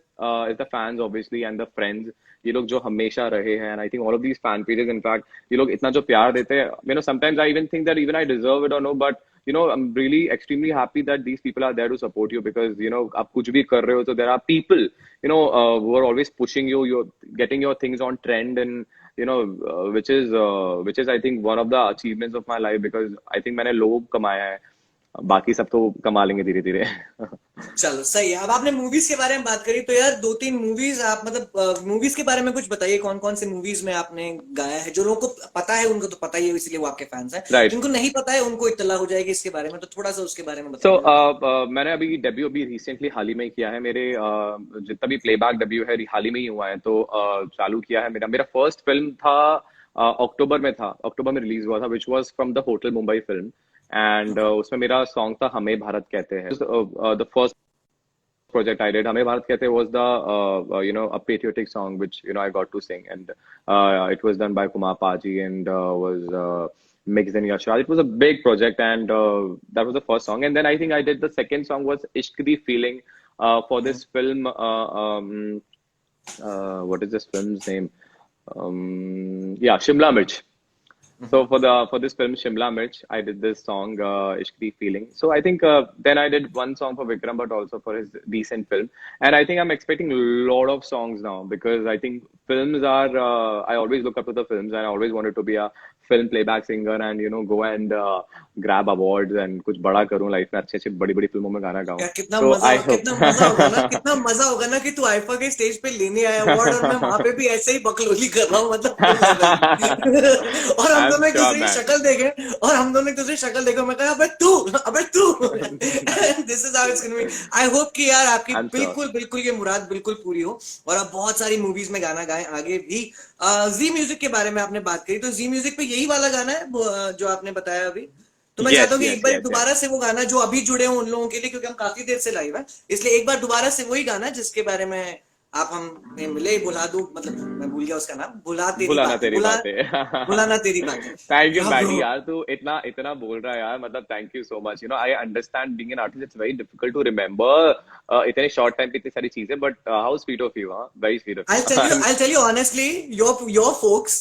B: the fans obviously, and the friends. ये लोग जो हमेशा रहे हैं, and I think all of these fan pages, in fact, ये लोग इतना जो प्यार देते हैं, you know, sometimes I even think that even I deserve it or no, but you know, I'm really extremely happy that these people are there to support you, because you know, आप कुछ भी कर रहे हो, so there are people, you know, who are always pushing you. You're getting your things on trend, and you know, which is I think one of the achievements of my life, because I think मैंने लोग कमाया है, बाकी सब तो कमा लेंगे धीरे धीरे.
C: चलो सही है. अब आपने मूवीज के बारे में बात करी, तो यार 2-3 मूवीज आप मतलब मूवीज के बारे में कुछ बताइए. कौन कौन से मूवीज में आपने गाया है? जो लोगों को पता है उनको तो पता ही है, इसलिए वो आपके फैंस हैं.
B: Right.
C: जिनको नहीं पता है उनको इत्तला हो जाएगी इसके बारे में, तो थोड़ा सा उसके बारे में
B: So,
C: बताइए.
B: मैंने अभी डेब्यू अभी रिसेंटली हाल ही में किया है. मेरे जितना भी प्लेबैक डेब्यू है हाल ही में ही हुआ है, तो चालू किया है. मेरा फर्स्ट फिल्म था, अक्टूबर में रिलीज हुआ था, which was from the hotel Mumbai film. And उसमें मेरा सॉन्ग था हमें भारत कहते हैं. The first project I did, Hame Bharat Kehte, was the you know, a patriotic song which you know I got to sing, and it was done by Kumar Paji, and was mixed in Yashar. It was a big project, and that was the first song. And then I think I did the second song was Ishq Di Feeling for this film. What is this film's name? Yeah, Shimla Mirch. So for this film Shimla Mirch, I did this song Ishq Di Feeling. So I think then I did one song for Vikram, but also for his recent film. And I think I'm expecting a lot of songs now, because I think films are I always look up to the films, and I always wanted to be a film playback singer and go and grab awards and कुछ बड़ा करूं life में, अच्छे अच्छे बड़ी बड़ी फिल्मों में गाना गाऊं.
C: यार कितना
B: So
C: मजा
B: I hope.
C: कितना मजा होगा ना, कितना मजा होगा ना कि तू आईफा के स्टेज पे लेने आया अवार्ड और मैं वहां पे भी ऐसे ही बकलोली कर रहा हूँ, मतलब और हम
B: I'm
C: दोनों एक
B: sure,
C: दूसरे की
B: man.
C: शक्ल देखे और हम दोनों एक दूसरे की शक्ल देखे, मैं कहा अबे तू this is how it's gonna be. I hope कि यार आपकी
B: I'm sure.
C: बिल्कुल बिल्कुल ये मुराद बिल्कुल पूरी हो और आप बहुत सारी मूवीज में गाना गाएं आगे भी. जी म्यूजिक के बारे में आपने बात करी, तो जी म्यूजिक पे यही वाला गाना है जो आपने बताया अभी. तो मैं
B: Yes,
C: चाहता हूँ कि
B: yes,
C: एक बार
B: yes,
C: दोबारा से वो गाना जो अभी जुड़े हों उन लोगों के लिए, क्योंकि हम काफी देर से लाइव है, इसलिए एक बार दोबारा से वही गाना जिसके बारे में आप हमें मिले. भुला दूं, मतलब मैं भूल गया उसका नाम.
B: भुलाना तेरी बातें.
C: भुलाना तेरी बातें.
B: Thank you,
C: Yeah,
B: Maddie.
C: bro.
B: यार तू इतना इतना बोल रहा है यार, मतलब thank you so much. I understand being an artist, it's very difficult to remember इतने short time पे इतनी सारी चीजें, but how sweet of you, huh? Very sweet of you.
C: I'll tell you honestly, your folks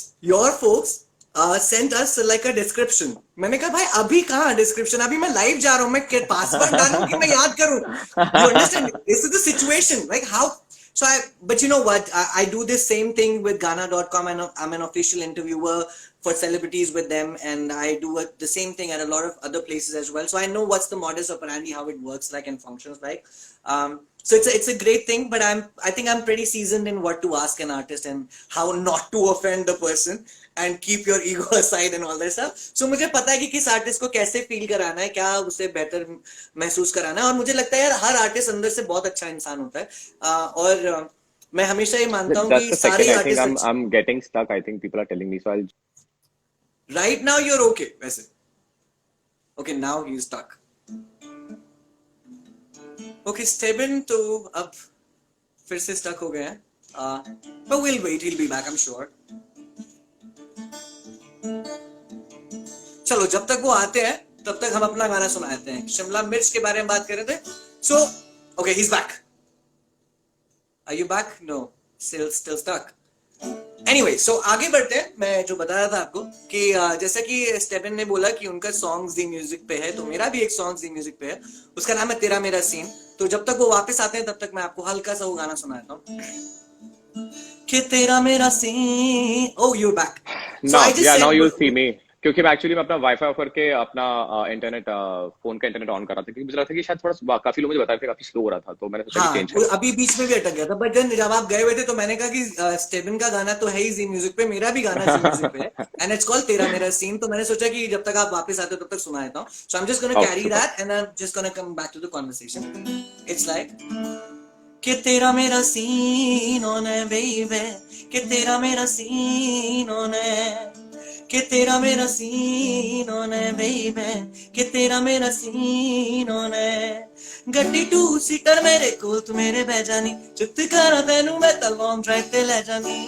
C: sent us like a description. मैंने कहा भाई अभी कहाँ description, अभी मैं live जा रहा हूँ, मैं पासवर्ड डालूं कि मैं याद करूँ. You understand? This is the situation. Like how? So but you know what? I do this same thing with Ghana.com, and I'm an official interviewer for celebrities with them, and I do the same thing at a lot of other places as well. So I know what's the modus operandi, how it works like and functions like. So it's a great thing, but I think I'm pretty seasoned in what to ask an artist and how not to offend the person and keep your ego aside and all that stuff. So मुझे पता है कि किस artist को कैसे feel कराना है, क्या उसे बेहतर महसूस कराना है, और मुझे लगता है यार हर आर्टिस्ट अंदर से बहुत अच्छा इंसान होता है. और मैं हमेशा ये मानता हूँ कि
B: Just a
C: सारे
B: second, I think
C: artist
B: I'm getting stuck. I think people are telling me, so I'll.
C: right now you're okay वैसे. Okay, now he's stuck. Okay, Steven तो अब फिर से स्टक हो गए हैं. But we'll wait, he'll be back, I'm sure. चलो जब तक वो आते हैं तब तक हम अपना गाना सुनाते हैं. शिमला मिर्च के बारे में बात कर रहे थे. So, okay, he's back. Are you back? No, still stuck. Anyway, so आगे बढ़ते हैं. मैं जो बता रहा था आपको कि जैसा कि स्टेफन ने बोला कि उनका सॉन्ग जी म्यूजिक पे है, तो मेरा भी एक सॉन्ग जी म्यूजिक पे है. उसका नाम है तेरा मेरा सीन. तो जब तक वो वापस आते हैं तब तक मैं आपको हल्का सा वो गाना सुनाता हूँ कि तेरा मेरा scene. Oh, you're back. So
B: No,
C: I just
B: yeah,
C: said
B: now you'll see me. क्योंकि मैं एक्चुअली अपना वाईफाई ऑफ करके अपना इंटरनेट फोन का इंटरनेट ऑन कर रहा था, क्योंकि मुझे लगा था कि शायद थोड़ा काफी लोग मुझे बता रहे थे काफी स्लो हो रहा था, तो मैंने सोचा कि चेंज
C: हाँ, अभी बीच में भी अटक गया था. बट जब आप गए हुए थे तो मैंने कहा कि स्टेबन का गाना तो है ही जी म्यूजिक पे, मेरा भी गाना जी म्यूजिक पे है, एंड इट्स कॉल्ड तेरा मेरा सीन. तो मैंने सोचा कि जब तक आप वापस आते हो तब तक सुना देता हूँ. So I am just gonna carry that and I am just gonna come back to the conversation. It's like कि तेरा मेरा सीन ऑन है बेबी, कि तेरा मेरा सीन ऑन है, कि तेरा मेरा सीन ऑन है बेबी, कि तेरा मेरा सीन ऑन है. गड्डी 2 सीटर मेरे को तू मेरे बह जानी, चुत करा तेनू मैं ता लॉन्ग ड्राइव ते ले जानी.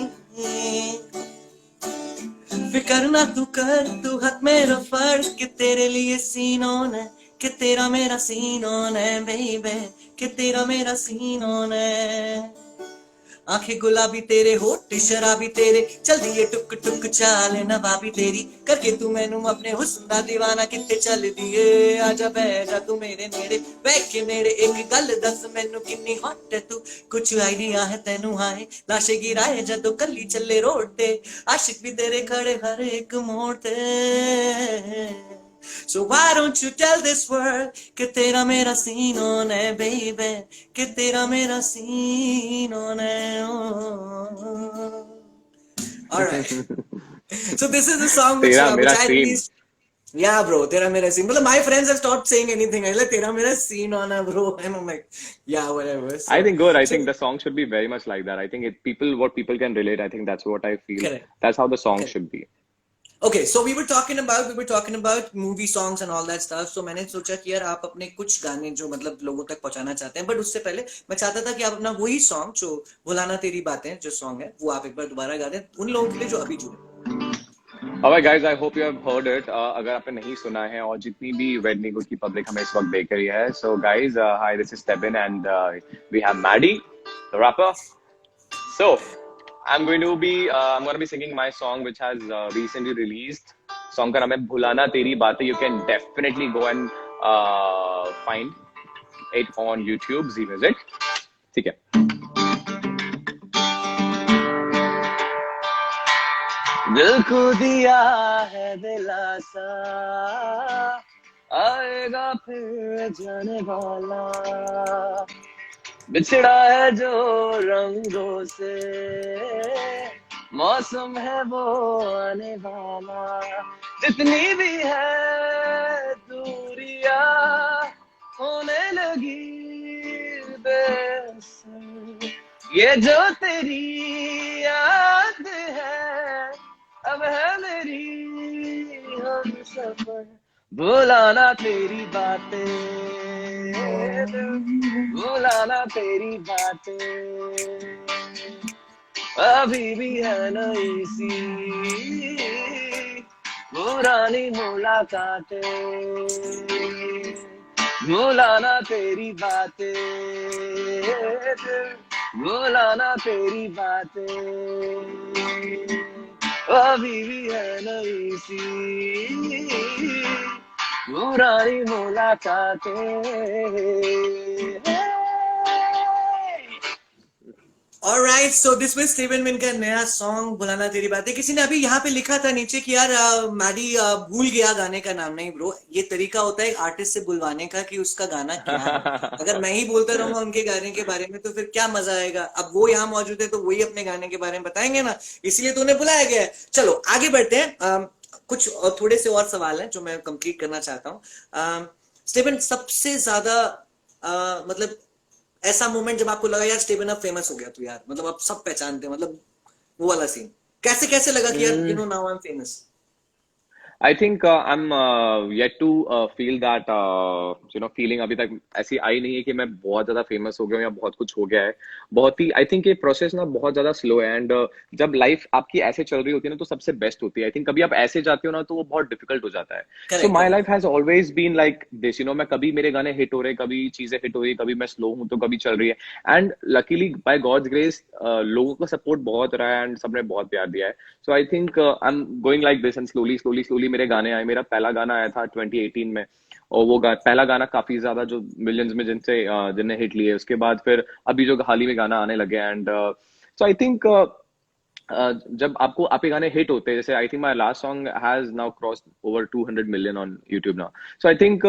C: फिकर ना तू कर, तू हाथ मेरा फर्ज, कि तेरे लिए सीन ऑन है, कि तेरा मेरा सीन ऑन है बेबी, कि तेरा मेरा सीन ऑन है. आंखें गुलाबी तेरे, होठ शराबी तेरे, चल दिए टुक टुक चाल नवाबी तेरी, करके तू मैनू अपने हुस्न दा दीवाना किते चल दिए. आजा बह जा तू मेरे नेड़े, बैठ के नेड़े एक गल दस मैनू किन्नी हॉट है तू, कुछ आइडिया है तेनू हाए, लाशे गिराए जदों कल्ली चले रोड ते, आशिक भी तेरे खड़े हर एक मोड़ ते. So why don't you tell this world कि तेरा मेरा सीन ऑन है baby, कि तेरा मेरा सीन ऑन है. Alright. So this is the song which
B: तेरा मेरा
C: I
B: scene.
C: released. Yeah, bro, तेरा मेरा सीन. मतलब my friends have stopped saying anything. I like तेरा मेरा सीन ऑन है bro, and I'm like, yeah, whatever. So,
B: I think good. I think the song should be very much like that. I think what people can relate. I think that's what I feel.
C: Correct.
B: That's how the song
C: Correct.
B: should be.
C: Okay, so we were talking about movie songs and all that stuff. So मैंने सोचा कि यार आप अपने कुछ गाने जो मतलब लोगों तक पहुंचाना चाहते हैं, बट उससे पहले मैं चाहता था कि आप अपना वही सॉन्ग जो भुलाना तेरी बातें जो सॉन्ग है वो आप एक बार दोबारा गा दें उन लोगों के लिए जो अभी जुड़े.
B: Alright guys, I hope you have heard it. अगर आपने नहीं सुना है और जितनी भी वेड नीगो की पब्लिक हमें इस वक्त देख रही है, so guys, hi, this is Steven and we have Maddie, the rapper. So I'm going to be singing my song which has recently released. Song का नाम है भुलाना तेरी बातें. You can definitely go and find it on YouTube, Z Music. ठीक है.
D: दिल को दिया है दिलासा, आएगा फिर जाने वाला, बिछड़ा है जो रंगों से, मौसम है वो आने वाला, जितनी भी है दूरियां होने लगी बेअसर, ये जो तेरी याद है अब है मेरी हम सफर, भुलाना तेरी बातें, भुलाना तेरी बातें, अभी भी है नई सी पुरानी मुलाकातें, भुलाना तेरी बातें, भुलाना तेरी बातें, अभी भी है नई सी पुरानी मुलाकातें।
C: Alright, so this was Steven win का नया सॉन्ग बुलाना तेरी बातें। किसी ने अभी यहाँ पे लिखा था नीचे कि यार मैडी भूल गया गाने का नाम। नहीं ब्रो, ये तरीका होता है एक आर्टिस्ट से बुलवाने का कि उसका गाना क्या है। अगर मैं ही बोलता रहूंगा उनके गाने के बारे में तो फिर क्या मजा आएगा। अब वो यहाँ मौजूद है तो वही अपने गाने के बारे में बताएंगे ना, इसलिए तो उन्हें बुलाया गया है। चलो आगे बढ़ते हैं। कुछ थोड़े से और सवाल हैं जो मैं कंप्लीट करना चाहता हूँ। स्टीवन, सबसे ज्यादा मतलब ऐसा मोमेंट जब आपको लगा यार स्टीवन अब फेमस हो गया तू यार, मतलब अब सब पहचानते हैं, मतलब वो वाला सीन कैसे कैसे लगा कि यार you know now I am famous?
B: I think I'm yet to feel that feeling अभी तक ऐसी आई नहीं है कि मैं बहुत ज्यादा फेमस हो गया हूँ या बहुत कुछ हो गया है। बहुत ही आई थिंक ये प्रोसेस ना बहुत ज्यादा स्लो है एंड जब लाइफ आपकी ऐसे चल रही होती है ना तो सबसे बेस्ट होती है। आई थिंक कभी आप ऐसे जाते हो ना तो वो बहुत डिफिकल्ट हो जाता है। So my life has always been like this, मैं कभी मेरे गाने हिट हो रहे, कभी चीजें हिट हो रही, कभी मैं स्लो हूँ तो कभी चल रही है and luckily by God's grace लोगों का सपोर्ट बहुत रहा है एंड सबने बहुत प्यार दिया है। So I think I am going like this and slowly slowly slowly मेरे गाने आए। मेरा पहला गाना आया था 2018 में और वो पहला गाना काफी ज्यादा जो मिलियंस में जिनने हिट लिए। उसके बाद फिर अभी जो हाल ही में गाना आने लगे एंड सो आई थिंक जब आपके गाने हिट होते हैं, जैसे आई think my last song has now crossed over 200 million on YouTube now. So I think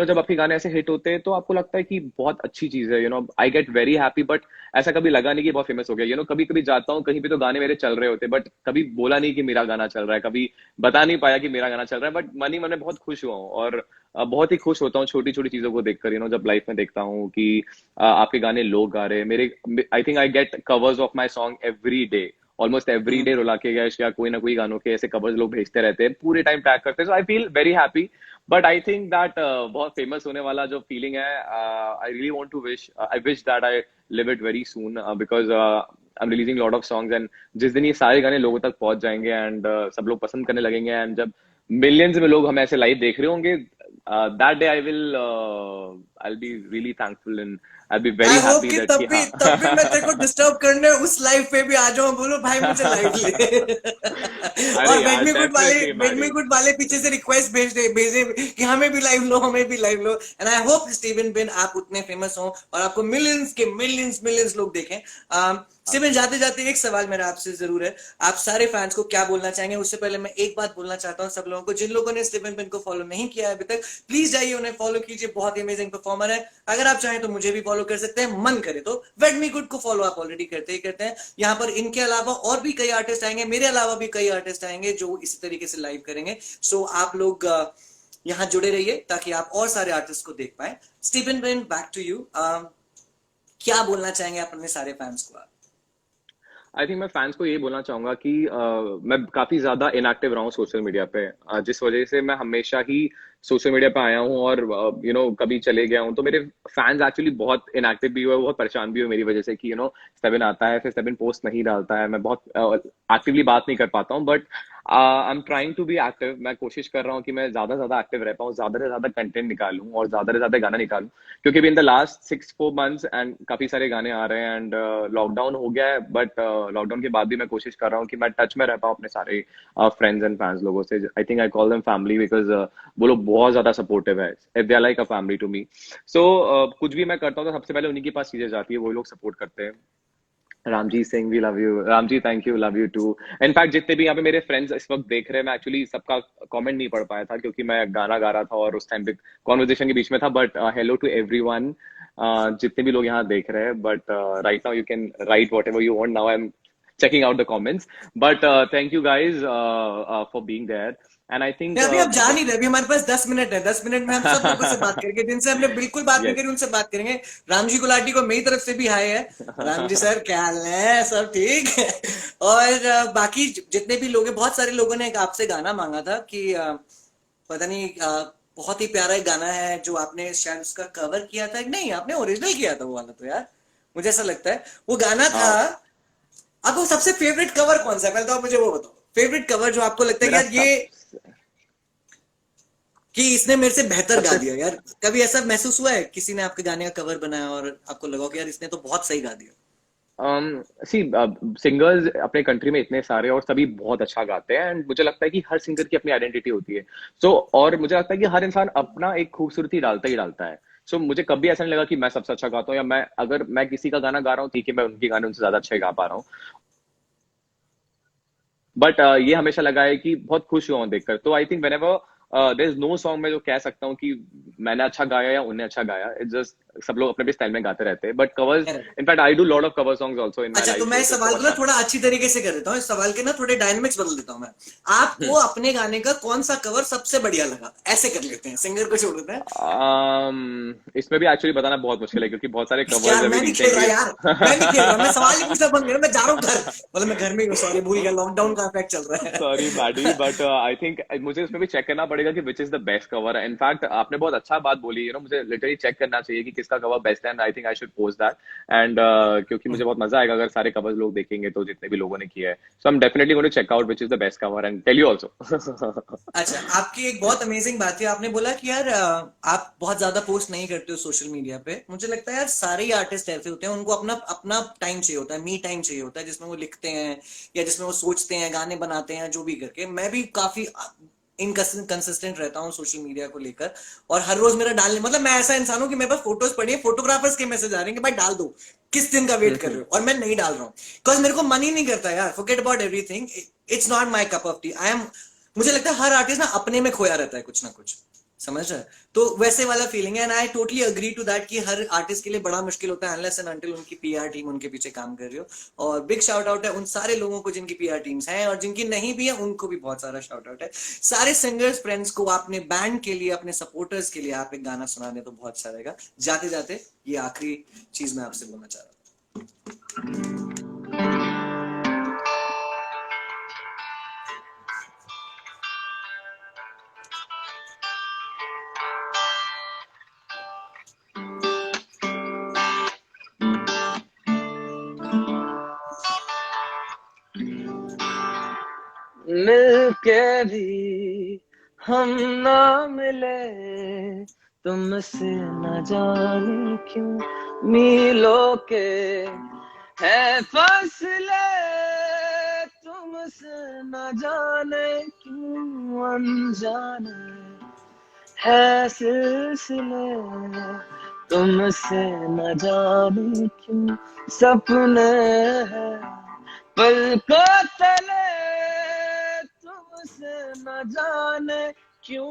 B: जब आपके गाने ऐसे हिट होते हैं तो आपको लगता है कि बहुत अच्छी चीज है। I get very happy, but ऐसा कभी लगा नहीं कि बहुत फेमस हो गया। कभी कभी जाता हूँ कहीं पे तो गाने मेरे चल रहे होते बट कभी बोला नहीं कि मेरा गाना चल रहा है, कभी बता नहीं पाया कि मेरा गाना चल रहा है, बट मन ही मन में बहुत खुश हुआ हूँ और बहुत ही खुश होता हूँ छोटी छोटी चीजों को देखकर। जब लाइफ में देखता हूँ कि आपके गाने लोग गा रहे हैं मेरे। आई think I get covers of my song every day, almost every day. रुला के गैश या कोई ना कोई गानों के ऐसे कवर्स लोग भेजते रहते हैं, पूरे टाइम टैग करते हैं। So I feel very happy, but I think that बहुत फेमस होने वाला जो फीलिंग है, I really want to I wish that I live it very soon because I am releasing lot of songs and जिस दिन ये सारे गाने लोगों तक पहुंच जाएंगे एंड सब लोग पसंद करने लगेंगे एंड जब मिलियंस में लोग हमें ऐसे लाइव देख रहे होंगे, that day I'll be really thankful and I'll be very happy that
C: तब भी मैं तेरे को डिस्टर्ब करने उस लाइव पे भी आ जाऊं, बोलो भाई मुझे लाइव ले। और मेक मी गुड वाले पीछे से रिक्वेस्ट भेजे कि हमें भी लाइव लो, हमें भी लाइव लो। एंड आई होप स्टीवन बिन आप उतने फेमस हो और आपको मिलियंस लोग देखें। स्टीवन, जाते जाते एक सवाल मेरा आपसे जरूर है, आप सारे फैंस को क्या बोलना चाहेंगे? उससे पहले मैं एक बात बोलना चाहता हूँ सब लोगों को, जिन लोगों ने स्टीवन बिन को फॉलो नहीं किया है अभी तक, प्लीज जाइए उन्हें फॉलो कीजिए, बहुत ही अमेजिंग परफॉर्मर है। अगर आप चाहें तो मुझे भी फॉलो कर सकते हैं, मन करे तो वेट मी गुड को फॉलो आप ऑलरेडी करते ही करते हैं। यहाँ पर इनके अलावा और भी कई आर्टिस्ट आएंगे, मेरे अलावा भी कई आर्टिस्ट आएंगे जो इसी तरीके से लाइव करेंगे। सो आप लोग यहाँ जुड़े रहिए ताकि आप और सारे आर्टिस्ट को देख पाए। Stebin Ben, back to you, क्या बोलना चाहेंगे आप अपने सारे फैंस को?
B: आई थिंक मैं फैंस को ये बोलना चाहूंगा कि मैं काफी ज्यादा इनएक्टिव रहा हूँ सोशल मीडिया पे, जिस वजह से मैं हमेशा ही सोशल मीडिया पे आया हूँ और कभी चले गया हूँ तो मेरे फैंस एक्चुअली बहुत इनएक्टिव भी हुए, बहुत परेशान भी हुए मेरी वजह से कि स्टेबिन आता है फिर स्टेबिन पोस्ट नहीं डालता है, मैं बहुत एक्टिवली बात नहीं कर पाता हूँ। But I am trying to be active, मैं कोशिश कर रहा हूँ कि मैं ज्यादा से ज्यादा एक्टिव रह पाऊँ, ज्यादा से ज्यादा कंटेंट निकालूं और ज्यादा से ज्यादा गाना निकालूं, क्योंकि अभी in the last 6-4 months and काफी सारे गाने आ रहे हैं एंड लॉकडाउन हो गया है, बट लॉकडाउन के बाद भी मैं कोशिश कर रहा हूँ कि मैं टच में रह पाऊँ अपने सारे फ्रेंड्स एंड फैंस लोगों से। I think I call them family because वो लोग बहुत ज्यादा सपोर्टिव है, if they are like a family to me. So कुछ भी मैं करता हूँ तो सबसे पहले उन्हीं के पास चीजें जाती है, वो लोग सपोर्ट करते हैं। Ramjit Singh, we love you. Ramji, thank you, love you too. In fact जितने भी यहाँ पे मेरे फ्रेंड्स इस वक्त देख रहे हैं, मैं एक्चुअली सबका कमेंट नहीं पढ़ पाया था क्योंकि मैं गाना गा रहा था और उस टाइम पे कॉन्वर्जेशन के बीच में था। बट हेलो टू एवरीवन, जितने भी लोग यहाँ देख रहे हैं। But right now you can write what ever you want. Now I am checking out the comments, but thank you guys for being there, and I think
C: अभी आप जा नहीं रहे, अभी हमारे पास 10 मिनट है। 10 मिनट में हम सब लोगों से बात करेंगे, जिनसे हमने बिल्कुल बात नहीं
B: yes,
C: करी उनसे बात करेंगे। रामजी गुलाटी को मेरी तरफ से भी हाय है। रामजी सर क्या हाल है, सब ठीक है? और बाकी जितने भी लोग हैं, बहुत सारे लोगों ने एक आपसे गाना मांगा था कि पता नहीं बहुत ही प्यारा एक गाना है जो आपने शायद उसका कवर किया था। नहीं, आपने ओरिजिनल किया था वो वाला, तो यार मुझे ऐसा लगता है वो गाना था। आपको सबसे फेवरेट कवर कौन सा है, पहले तो आप मुझे वो बताओ। फेवरेट कवर जो आपको लगता है कि यार ये कि इसने मेरे से बेहतर गा दिया यार। कभी ऐसा महसूस हुआ है किसी ने आपके गाने का कवर बनाया और आपको लगा कि यार इसने तो बहुत सही गा दिया?
B: सी सिंगर्स अपने कंट्री में इतने सारे और सभी बहुत अच्छा गाते हैं, एंड मुझे लगता है कि हर सिंगर की अपनी आइडेंटिटी होती है। और मुझे लगता है कि हर इंसान अपना एक खूबसूरती डालता ही डालता है। मुझे कभी ऐसा नहीं लगा कि मैं सबसे अच्छा गाता हूँ, या अगर मैं किसी का गाना गा रहा हूँ, ठीक है, मैं उनके गाने उनसे ज्यादा अच्छे गा पा रहा हूँ। बट ये हमेशा लगा है कि बहुत खुश हुआ हूँ देखकर। तो I think whenever there is no song मैं जो कह सकता हूँ कि मैंने अच्छा गाया या उन्हें अच्छा गाया। इट्स जस्ट सब लोग अपने अपने स्टाइल में गाते रहते हैं। But covers, in fact I do lot of cover songs also in my
C: अच्छा,
B: लाइफ।
C: तो मैं इस सवाल को ना थोड़ा अच्छी तरीके से कर देता हूँ। इस सवाल के ना थोड़े डायनेमिक्स बदल देता हूँ मैं। आपको अपने गाने का कौन सा कवर सबसे बढ़िया लगा, ऐसे कर लेते हैं, सिंगर को छोड़ देते हैं।
B: इसमें भी एक्चुअली बताना बहुत मुश्किल है क्योंकि बहुत सारे कवर्स
C: यार
B: अभी
C: मैं नहीं खेल रहा, यार मैं नहीं खेल रहा, मैं सवाल ही पूछना बंद कर, मैं जा रहा हूँ घर। मतलब मैं घर में ही हूँ, सॉरी भूल गया, लॉकडाउन का इफेक्ट चल रहा है।
B: Sorry Maddy, but I think मुझे इसमें भी चेक करना पड़ेगा कि which is the best cover. In fact आपने बहुत अच्छा बात बोली, मुझे लिटरली चेक करना चाहिए कि किसका कवर बेस्ट है, and I think I should post that. And क्योंकि मुझे बहुत मजा आएगा अगर सारे कवर्स लोग देखेंगे तो, जितने भी लोगों ने किया है। So I am definitely going to check out which is the best cover and tell you also.
C: अच्छा, आपकी एक बहुत अमेजिंग बात है, आपने बोला कि यार आप बहुत ज्यादा पोस्ट नहीं करते हो सोशल मीडिया पे। मुझे लगता है यार सारे ही आर्टिस्ट ऐसे होते हैं, उनको अपना अपना टाइम चाहिए होता है, मी टाइम चाहिए होता है, जिसमें वो लिखते हैं या जिसमें वो सोचते हैं, गाने बनाते हैं, जो भी करके। मैं भी काफी इनकंसिस्टेंट रहता हूँ सोशल मीडिया को लेकर, और हर रोज मेरा डालने, मतलब मैं ऐसा इंसान हूँ कि मेरे पास फोटोज पड़ी है, फोटोग्राफर्स के मैसेज आ रहे हैं कि भाई डाल दो, किस दिन का वेट कर रहे हो, और मैं नहीं डाल रहा हूँ बिकॉज मेरे को मन ही नहीं करता यार। Forget about everything, it's not my cup of T. मुझे लगता है हर आर्टिस्ट ना अपने में खोया रहता है कुछ ना कुछ, समझ रहे? तो वैसे वाला फीलिंग है, and I totally agree to that कि हर आर्टिस्ट के लिए बड़ा मुश्किल होता है अनलेस एंड अनटिल उनकी पीआर टीम उनके पीछे काम कर रही हो। और बिग शाउट आउट है उन सारे लोगों को जिनकी पीआर टीम्स हैं, और जिनकी नहीं भी है उनको भी बहुत सारा शाउट आउट है। सारे सिंगर्स फ्रेंड्स को अपने बैंड के लिए, अपने सपोर्टर्स के लिए आप एक गाना सुना दें तो बहुत अच्छा रहेगा। जाते जाते ये आखिरी चीज मैं आपसे बोलना चाह रहा हूँ।
D: मिलके भी हम ना मिले, तुमसे न जाने क्यों मीलों के है फासले, तुमसे न जाने क्यों अनजाने है सिलसिले, तुमसे न जाने क्यों सपने हैं पलकों तले, तुमसे न जाने क्यों।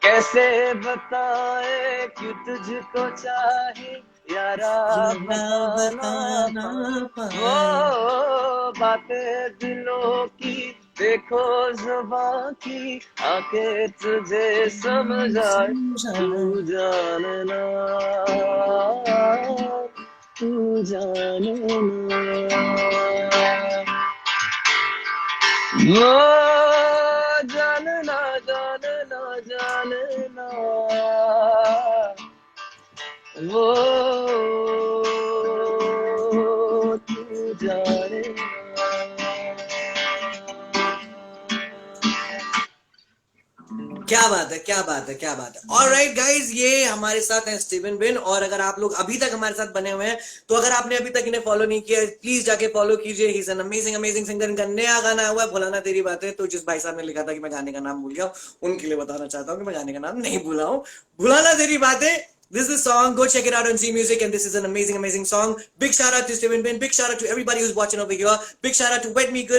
D: कैसे बताए कि तुझको चाहे यारा, बताना वो बातें दिलों की, देखो जुबां की, आंखें तुझे समझाए, तू जानना, तू जानना, वो जानना, जानना, जानना, वो तू जानना।
C: क्या बात है, क्या बात है, क्या बात है। ऑलराइट गाइज, ये हमारे साथ हैं स्टीवन बिन। और अगर आप लोग अभी तक हमारे साथ बने हुए हैं, तो अगर आपने अभी तक इन्हें फॉलो नहीं किया, प्लीज जाके फॉलो कीजिए। He is an amazing amazing singer. इनका नया गाना हुआ है भुलाना तेरी बातें। तो जिस भाई साहब ने लिखा था कि मैं गाने का नाम भूल गया, उनके लिए बताना चाहता हूँ कि मैं गाने का नाम नहीं भूला हूँ। भुलाना तेरी बातें This is the song. Go check it out on Z Music, and this is an amazing, amazing song. Big shout out to Stephen Bin. Big shout out to everybody who's watching over here. Big shout out to Wet Me Good.